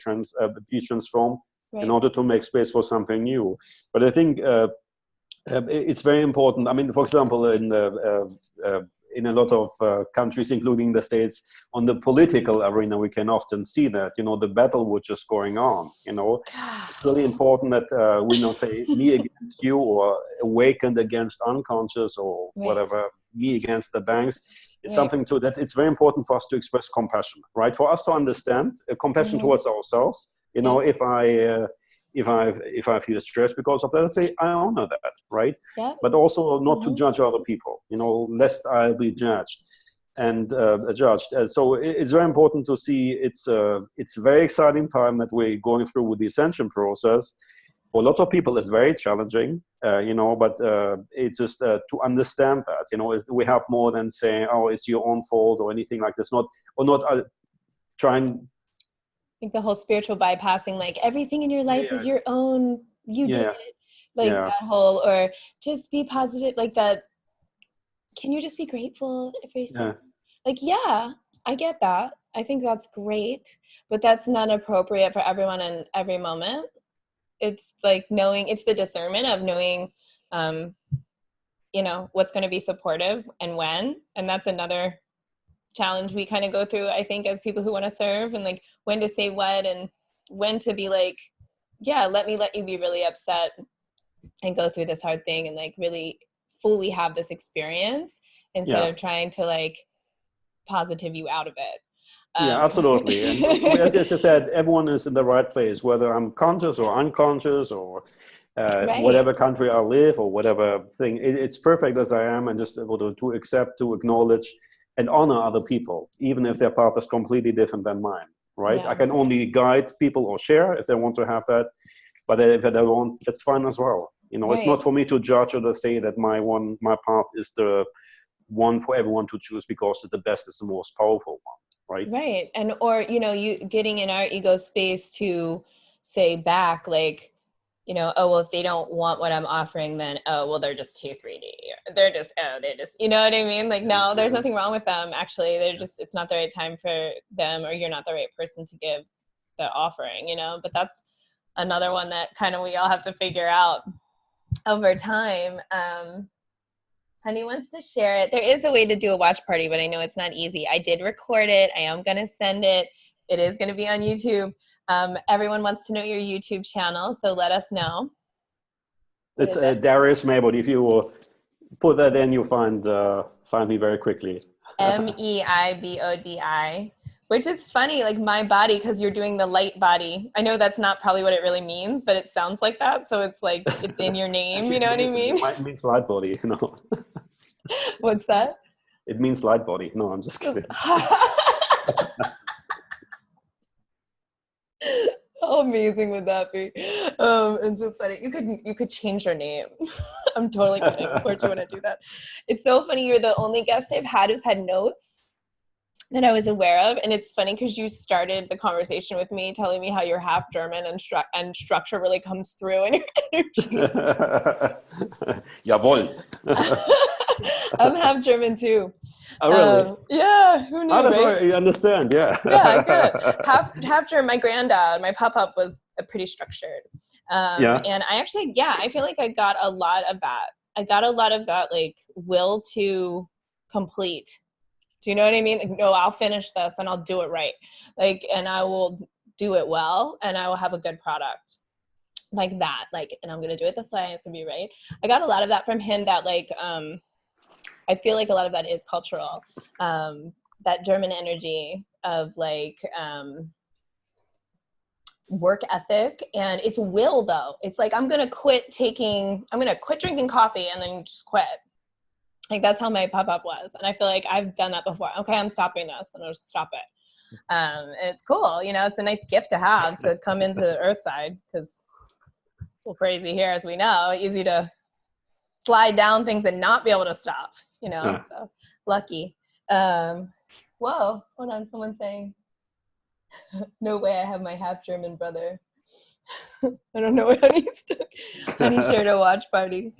be transformed in order to make space for something new. But I think it's very important. I mean, for example, in a lot of countries, including the States, on the political arena, we can often see that, you know, the battle which is going on, you know. It's really important that we don't say me against you, or awakened against unconscious, or whatever, me against the banks. It's something to that. It's very important for us to express compassion, right? For us to understand compassion towards ourselves. You know, if I feel stressed because of that, I say I honor that, right? But also not to judge other people, you know, lest I be judged and judged. So it's very important to see. It's a very exciting time that we're going through with the ascension process. For a lot of people, it's very challenging, you know, but it's just to understand that, you know, we have more than saying, oh, it's your own fault or anything like this. Not trying. I think the whole spiritual bypassing, like everything in your life is your own, you did it, like that whole, or just be positive, like that. Can you just be grateful for yourself? Like, yeah, I get that. I think that's great, but that's not appropriate for everyone in every moment. It's like knowing, it's the discernment of knowing, you know, what's going to be supportive and when, and that's another challenge we kind of go through, I think, as people who want to serve, and like when to say what and when to be like, yeah, let you be really upset and go through this hard thing and like really fully have this experience instead of trying to like positive you out of it. Yeah, absolutely. And as I said, everyone is in the right place, whether I'm conscious or unconscious or whatever country I live or whatever thing. It's perfect as I am, and just able to accept, to acknowledge, and honor other people, even if their path is completely different than mine, right? I can only guide people or share if they want to have that, but if they don't, that's fine as well. You know, it's not for me to judge or to say that my path is the one for everyone to choose because it's the best, is the most powerful one, right? Right. And, or, you know, you getting in our ego space to say back, like, you know, oh, well, if they don't want what I'm offering, then, oh, well, they're just too 3D. They're just, you know what I mean? Like, no, there's nothing wrong with them. Actually, they're just, it's not the right time for them, or you're not the right person to give the offering, you know? But that's another one that kind of we all have to figure out over time. Honey wants to share it. There is a way to do a watch party, but I know it's not easy. I did record it. I am going to send it. It is going to be on YouTube. Everyone wants to know your YouTube channel, so let us know. It's Darius Maybot. If you will put that in, you'll find me very quickly. Meibodi. Which is funny, like my body, because you're doing the light body. I know that's not probably what it really means, but it sounds like that. So it's like, it's in your name, Actually, you know what I mean? It means light body, you know. What's that? It means light body. No, I'm just kidding. How amazing would that be? And so funny. You could change your name. I'm totally kidding. Of course you want to do that. It's so funny. You're the only guest I've had who's had notes that I was aware of. And it's funny because you started the conversation with me telling me how you're half German and structure really comes through in your energy. Jawohl. I'm half German too. Oh, really? Yeah, who knew, That's right? why you understand, yeah. Yeah, good. Half German. My granddad, my pop-up was pretty structured. Yeah. And I actually, I feel like I got a lot of that. I got a lot of that, like, will to complete. Do you know what I mean? Like, no, I'll finish this and I'll do it right. Like, and I will do it well and I will have a good product. Like that. Like, and I'm going to do it this way. It's going to be right. I got a lot of that from him that, like, I feel like a lot of that is cultural. That German energy of, like, work ethic, and it's will though. It's like, I'm going to quit drinking coffee and then just quit. Like, that's how my pop-up was. And I feel like I've done that before. Okay, I'm stopping this and I'll just stop it. And it's cool. You know, it's a nice gift to have to come into the Earthside, because it's a little crazy here, as we know, easy to slide down things and not be able to stop, you know, Yeah. So lucky. Whoa, hold on, someone's saying, no way I have my half German brother. I don't know what Honey shared a watch party.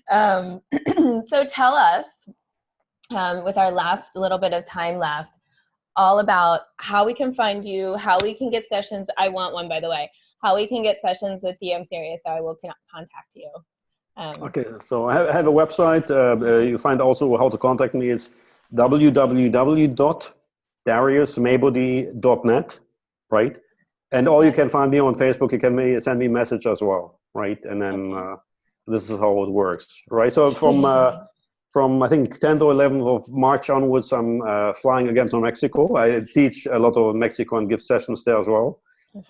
So tell us, with our last little bit of time left, all about how we can find you, how we can get sessions. I want one, by the way, how we can get sessions with you. I'm serious, so I will contact you. Okay, so I have a website. You find also how to contact me is www.dariusmaybody.net, right? And or you can find me on Facebook. You can send me a message as well, right? And then this is how it works, right? So from I think 10th or 11th of March onwards, I'm flying again to Mexico. I teach a lot of Mexico and give sessions there as well,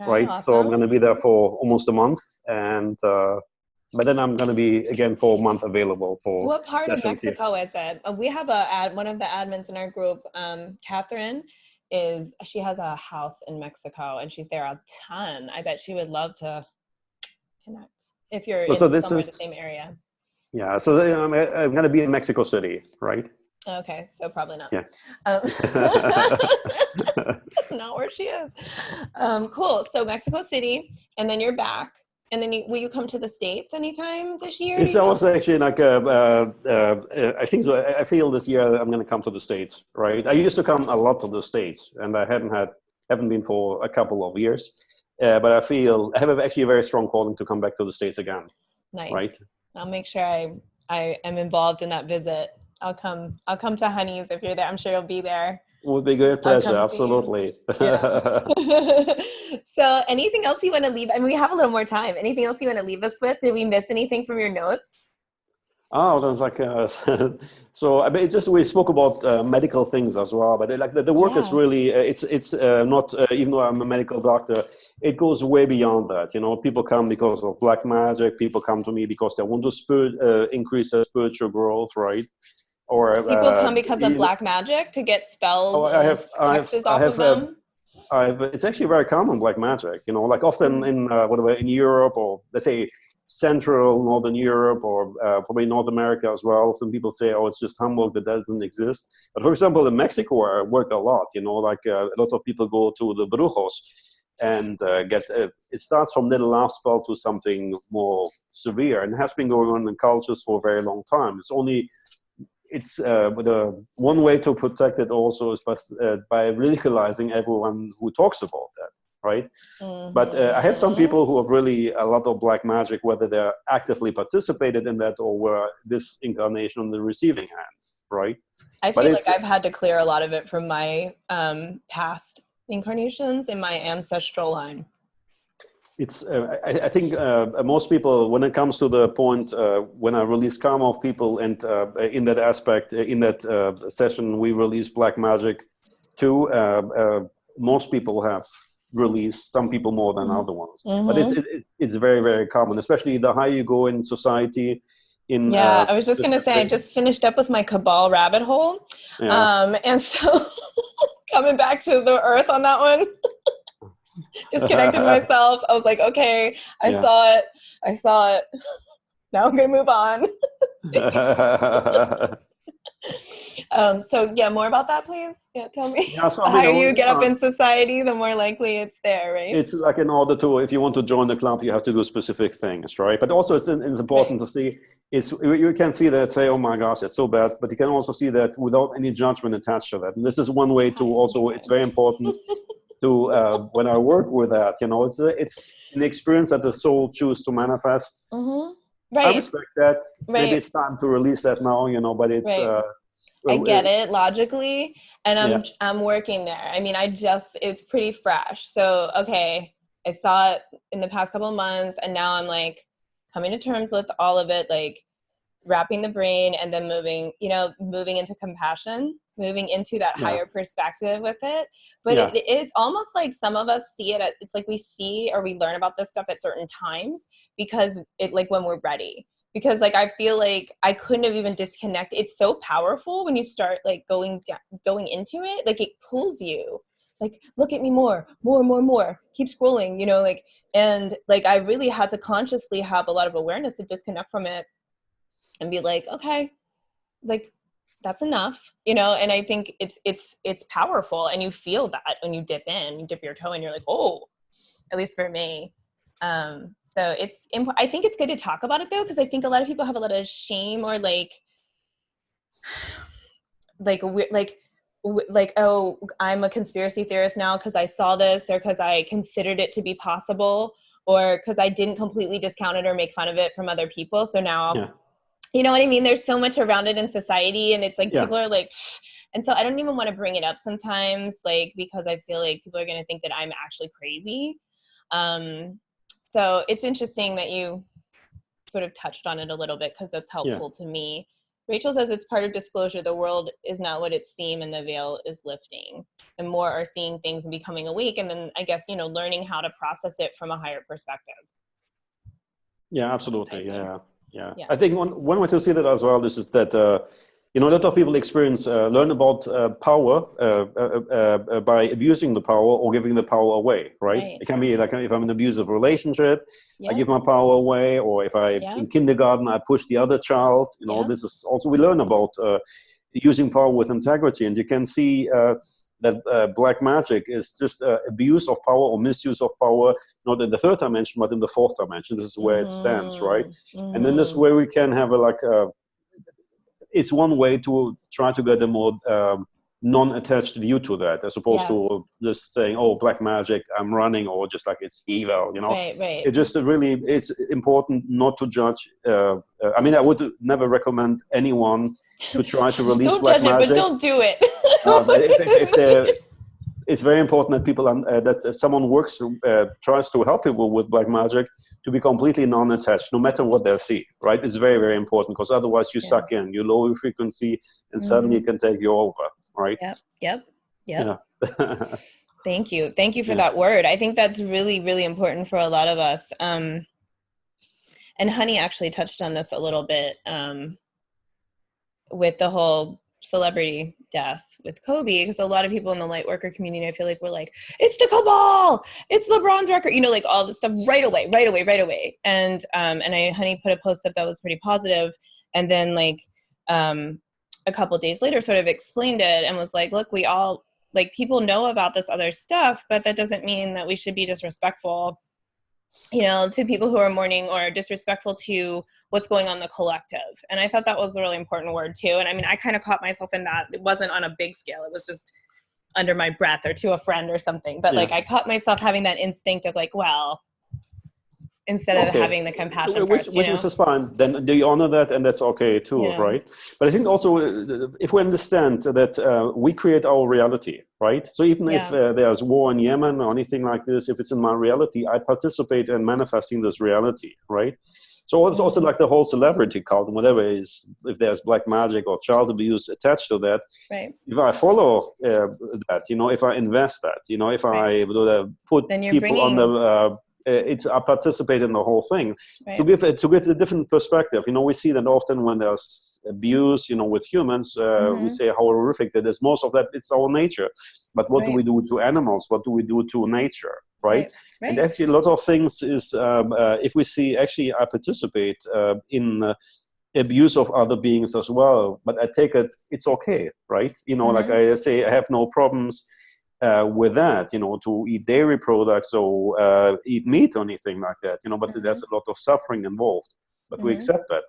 right? Awesome. So I'm going to be there for almost a month, and but then I'm going to be again for a month available for. What part of Mexico is it? We have one of the admins in our group, Catherine, she has a house in Mexico and she's there a ton. I bet she would love to connect if you're in somewhere the same area. Yeah, so I'm going to be in Mexico City, right? Okay, so probably not. Yeah. That's not where she is. Cool. So Mexico City, and then you're back. And then will you come to the States anytime this year? It's also actually like, I think so. I feel this year I'm going to come to the States, right? I used to come a lot to the States, and I haven't been for a couple of years. But I feel I have actually a very strong calling to come back to the States again. Nice. Right? I'll make sure I am involved in that visit. I'll come to Honey's if you're there. I'm sure you'll be there. Would be a great pleasure. Absolutely. Yeah. So anything else you want to leave? I mean, we have a little more time. Anything else you want to leave us with? Did we miss anything from your notes? Oh, there's like, so I mean, we spoke about medical things as well, but like the work is really, it's not, even though I'm a medical doctor, it goes way beyond that. You know, people come because of black magic. People come to me because they want to increase their spiritual growth, right? Or people come because of black magic to get spells hexes off of them? It's actually very common, black magic, you know, like often in Europe, or let's say Central, Northern Europe, or probably North America as well. Some people say, oh, it's just humbug, that doesn't exist. But for example, in Mexico, I work a lot, you know, like a lot of people go to the brujos and it starts from little laugh spell to something more severe, and it has been going on in cultures for a very long time. It's one way to protect it also is by ridiculizing everyone who talks about that, right? Mm-hmm. But I have some people who have really a lot of black magic, whether they're actively participated in that or were this incarnation on the receiving end, right? I feel like I've had to clear a lot of it from my past incarnations in my ancestral line. It's I think most people, when it comes to the point when I release karma of people, and in that aspect, in that session we release black magic too. Most people have released, some people more than other ones. But it's very, very common, especially the higher you go in society. I was just going to say, I just finished up with my Cabal rabbit hole. And so coming back to the earth on that one, disconnected myself. I was like, okay, I saw it. Now I'm going to move on. So yeah, more about that, please. Yeah, tell me. Yeah, so, the higher you get up in society, the more likely it's there, right? It's like in order to, if you want to join the club, you have to do specific things, right? But also it's important to see, you can see that, say, oh my gosh, it's so bad, but you can also see that without any judgment attached to that. And this is one way to also, it's very important to, when I work with that, you know, it's an experience that the soul chooses to manifest. Right. I respect that. Maybe it's time to release that now, you know, but it's... I get it logically, and I'm working there. I mean, it's pretty fresh. So, okay, I saw it in the past couple of months, and now I'm like coming to terms with all of it, like wrapping the brain and then moving into compassion, moving into that higher perspective with it. But it is almost like some of us see it, it's like we see or we learn about this stuff at certain times because it, like when we're ready. Because like, I feel like I couldn't have even disconnected. It's so powerful when you start like going into it, like it pulls you, like, look at me more, keep scrolling, you know, like, and like, I really had to consciously have a lot of awareness to disconnect from it and be like, okay, like that's enough, you know? And I think it's powerful, and you feel that when you dip your toe and you're like, oh, at least for me. So I think it's good to talk about it though, because I think a lot of people have a lot of shame or like, oh, I'm a conspiracy theorist now because I saw this, or because I considered it to be possible, or because I didn't completely discount it or make fun of it from other people. So now, you know what I mean? There's so much around it in society, and it's like people are like, and so I don't even want to bring it up sometimes, like, because I feel like people are going to think that I'm actually crazy. So it's interesting that you sort of touched on it a little bit, because that's helpful to me. Rachel says it's part of disclosure. The world is not what it seems, and the veil is lifting. And more are seeing things and becoming awake. And then I guess, you know, learning how to process it from a higher perspective. Yeah, absolutely. Yeah. I think one way to see that as well, this is that, you know, a lot of people learn about power by abusing the power or giving the power away, right? It can be like if I'm in an abusive relationship, I give my power away, or if in kindergarten, I push the other child, you know, this is also, we learn about using power with integrity. And you can see that black magic is just abuse of power or misuse of power, not in the third dimension, but in the fourth dimension. This is where it stands, right? And then this way we can have it's one way to try to get a more non-attached view to that, as opposed to just saying, oh, black magic, I'm running, or just like it's evil, you know? Right. It just really, it's important not to judge. I mean, I would never recommend anyone to try to release black magic. Don't judge it, but don't do it. But if it's very important that people, that someone tries to help people with black magic to be completely non-attached, no matter what they see, right? It's very, very important, because otherwise you suck in, you lower your frequency, and suddenly it can take you over, right? Yep. Yeah. Thank you for that word. I think that's really, really important for a lot of us. And Honey actually touched on this a little bit with the whole celebrity death with Kobe, because a lot of people in the light worker community, I feel like, we're like, it's the cabal, it's LeBron's record, you know, like all this stuff right away. And Honey put a post up that was pretty positive, and then like a couple days later sort of explained it and was like, look, we all, like, people know about this other stuff, but that doesn't mean that we should be disrespectful, you know, to people who are mourning, or disrespectful to what's going on in the collective. And I thought that was a really important word too. And I mean, I kind of caught myself in that. It wasn't on a big scale. It was just under my breath or to a friend or something. But like, I caught myself having that instinct of like, well, instead of having the compassion which is fine. Then do you honor that, and that's okay too, right? But I think also, if we understand that we create our reality, right? So even if there's war in Yemen or anything like this, if it's in my reality, I participate in manifesting this reality, right? So it's also like the whole celebrity cult and whatever is, if there's black magic or child abuse attached to that, right. if I follow that, if I invest that, if I put Then you're people on bringing, the, I participate in the whole thing right. to give a different perspective. We see that often when there's abuse, with humans, we say how horrific that is. Most of that, it's our nature. But what do we do to animals? What do we do to nature? Right? And actually, a lot of things is if we see. Actually, I participate in abuse of other beings as well. But I take it's okay, right? Like I say, I have no problems with that. To eat dairy products or eat meat or anything like that. But there's a lot of suffering involved. But we accept that.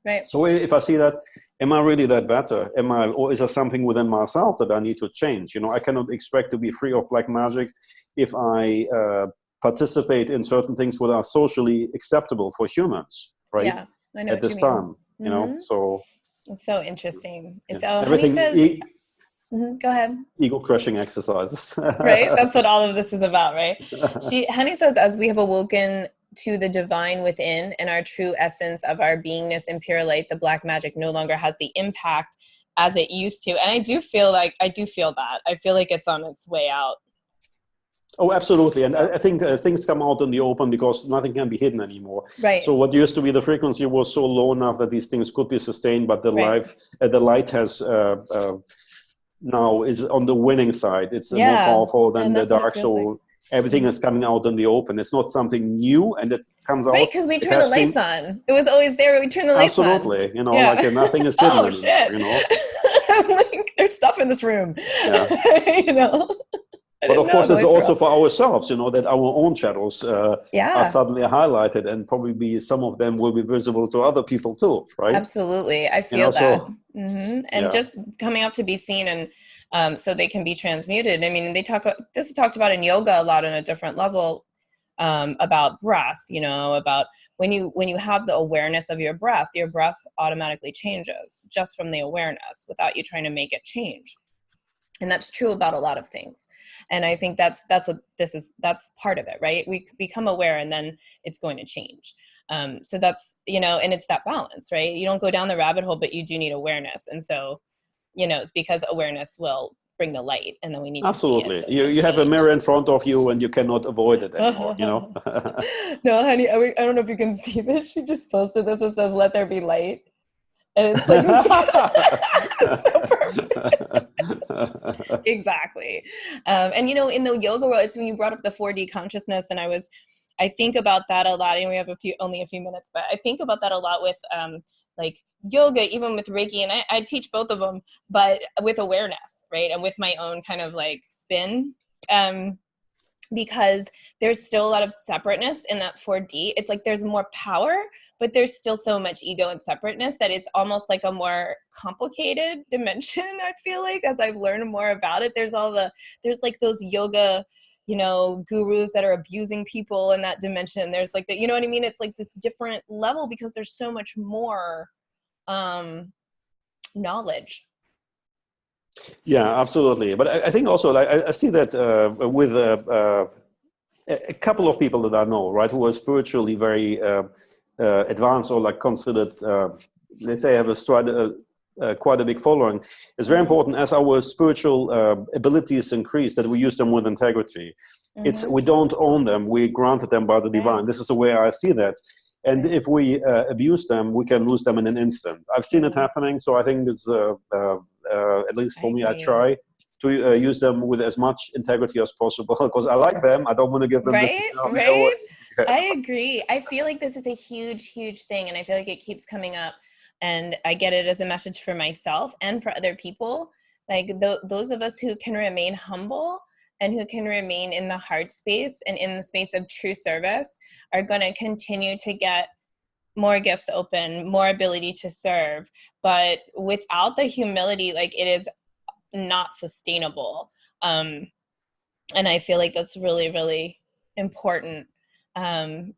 Right. So if I see that, am I really that better? Or is there something within myself that I need to change? I cannot expect to be free of black magic if I participate in certain things that are socially acceptable for humans, right? Yeah, I know at this time, so it's so interesting. So everything. Honey says, go ahead. Ego crushing exercises. Right? That's what all of this is about, right? Honey says, as we have awoken to the divine within and our true essence of our beingness in pure light, the black magic no longer has the impact as it used to. And I do feel that. I feel like it's on its way out. Oh, absolutely. And I think things come out in the open because nothing can be hidden anymore. Right. So what used to be the frequency was so low enough that these things could be sustained, but the light has now is on the winning side. It's more powerful than the dark. So like everything is coming out in the open. It's not something new, and it comes out. Right, because we turn the lights on. It was always there. We turn the lights on. Absolutely. Like nothing is hidden anymore. Shit. I'm like, there's stuff in this room. Yeah. But of course, it's also for ourselves, that our own shadows are suddenly highlighted, and probably some of them will be visible to other people too, right? Absolutely. I feel that. And just coming out to be seen and so they can be transmuted. I mean, this is talked about in yoga a lot on a different level about breath, about when you have the awareness of your breath automatically changes just from the awareness without you trying to make it change. And that's true about a lot of things. And I think that's part of it, right? We become aware and then it's going to change. So that's, and it's that balance, right? You don't go down the rabbit hole, but you do need awareness. And so, it's because awareness will bring the light, and then we need absolutely to see it. So you have a mirror in front of you and you cannot avoid it anymore, No, honey, I don't know if you can see this. She just posted this. It says, "Let there be light." And it's like, it's so perfect. Exactly. And, in the yoga world, it's when you brought up the 4D consciousness, and I think about that a lot, and we have only a few minutes, but I think about that a lot with, like yoga, even with Reiki, and I teach both of them, but with awareness, right? And with my own kind of like spin, because there's still a lot of separateness in that 4D. It's like there's more power, but there's still so much ego and separateness that it's almost like a more complicated dimension, I feel like, as I've learned more about it. There's like those yoga, gurus that are abusing people in that dimension. There's like you know what I mean? It's like this different level because there's so much more knowledge. Yeah, absolutely. But I think also, like, I see that with a couple of people that I know, right, who are spiritually very advanced or like considered, let's say, have quite a big following. It's very important as our spiritual abilities increase that we use them with integrity. We don't own them; we granted them by the divine. This is the way I see that. And if we abuse them, we can lose them in an instant. I've seen it happening, so I think it's, at least for me, I try to use them with as much integrity as possible because I like them. I don't want to give them this. Right? I agree. I feel like this is a huge, huge thing, and I feel like it keeps coming up. And I get it as a message for myself and for other people. Like those of us who can remain humble and who can remain in the heart space and in the space of true service are going to continue to get more gifts open, more ability to serve. But without the humility, like, it is not sustainable. And I feel like that's really, really important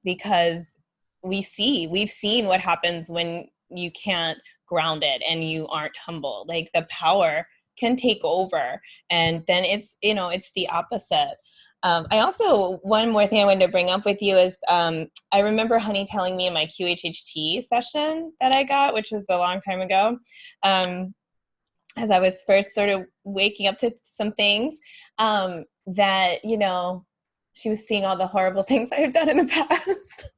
because we've seen what happens when you can't ground it and you aren't humble. Like, the power can take over, and then it's the opposite. I also, one more thing I wanted to bring up with you is I remember Honey telling me in my QHHT session that I got, which was a long time ago, as I was first sort of waking up to some things, that, you know, she was seeing all the horrible things I have done in the past.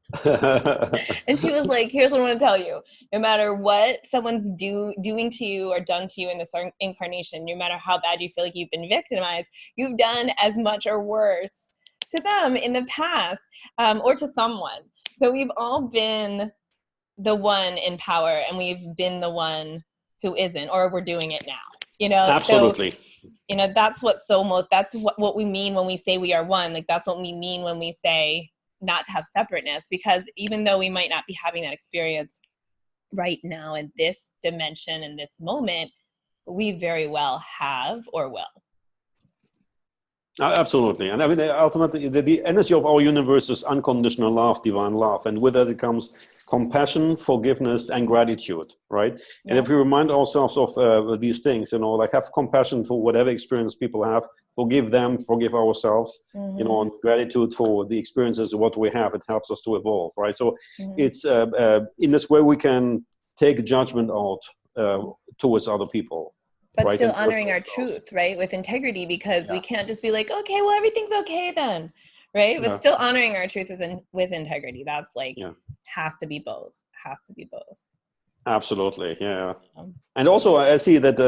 And she was like, here's what I want to tell you. No matter what someone's doing to you or done to you in this incarnation, no matter how bad you feel like you've been victimized, you've done as much or worse to them in the past, or to someone. So we've all been the one in power, and we've been the one who isn't, or we're doing it now. You know, Absolutely. So, you know, that's that's what we mean when we say we are one. Like, that's what we mean when we say not to have separateness, because even though we might not be having that experience right now in this dimension, in this moment, we very well have or will. Absolutely. And I mean, ultimately, the energy of our universe is unconditional love, divine love. And with that, it comes compassion, forgiveness, and gratitude, right? Yeah. And if we remind ourselves of these things, you know, like have compassion for whatever experience people have, forgive them, forgive ourselves, you know, and gratitude for the experiences of what we have, it helps us to evolve, right? So it's in this way we can take judgment out towards other people. But right, still honoring our truth, right, with integrity, because we can't just be like, okay, well, everything's okay then, right? But still honoring our truth with integrity. That's like, has to be both. Absolutely, yeah. And also, I see that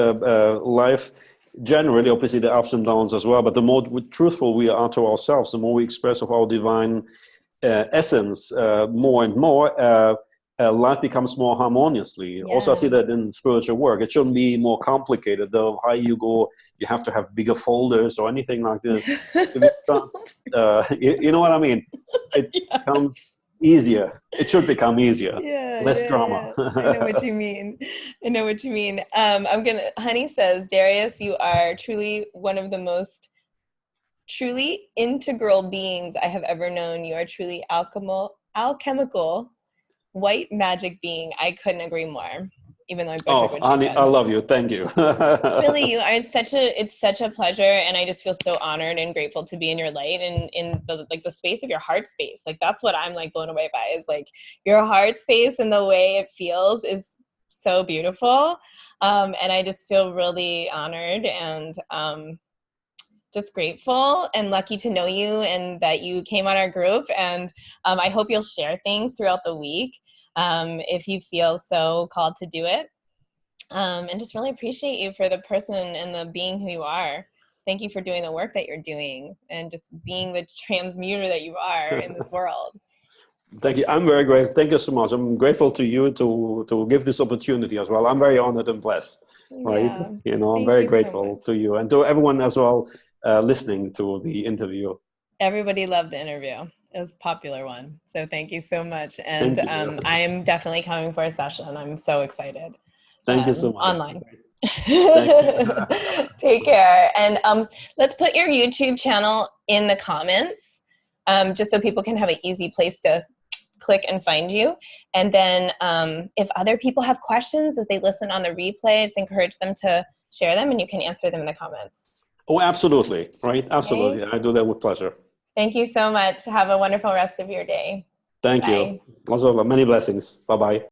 life, generally, obviously, the ups and downs as well, but the more truthful we are to ourselves, the more we express of our divine essence more and more, life becomes more harmoniously. Yeah. Also, I see that in spiritual work. It shouldn't be more complicated. The higher you go, you have to have bigger folders or anything like this. If it starts, you know what I mean? It becomes easier. It should become easier. Less drama. I know what you mean. Honey says, Darius, you are truly one of the most truly integral beings I have ever known. You are truly alchemical white magic being. I couldn't agree more, even though I butchered what you honey, said. I love you. Thank you. Really, you are. It's such a pleasure, and I just feel so honored and grateful to be in your light and in the space of your heart space. Like, that's what I'm like blown away by, is like your heart space and the way it feels is so beautiful. And I just feel really honored and just grateful and lucky to know you and that you came on our group. And I hope you'll share things throughout the week if you feel so called to do it. And just really appreciate you for the person and the being who you are. Thank you for doing the work that you're doing and just being the transmuter that you are in this world. Thank you. I'm very grateful. Thank you so much. I'm grateful to you to give this opportunity as well. I'm very honored and blessed, right? Yeah. You know, I'm very grateful to you and to everyone as well listening to the interview. Everybody loved the interview. It was a popular one. So thank you so much. And I am definitely coming for a session. I'm so excited. Thank you so much. Online. Take care. And let's put your YouTube channel in the comments, just so people can have an easy place to click and find you. And then if other people have questions as they listen on the replay, just encourage them to share them and you can answer them in the comments. Oh, absolutely. Right. Absolutely. Okay. I do that with pleasure. Thank you so much. Have a wonderful rest of your day. Thank you. Also, many blessings. Bye-bye.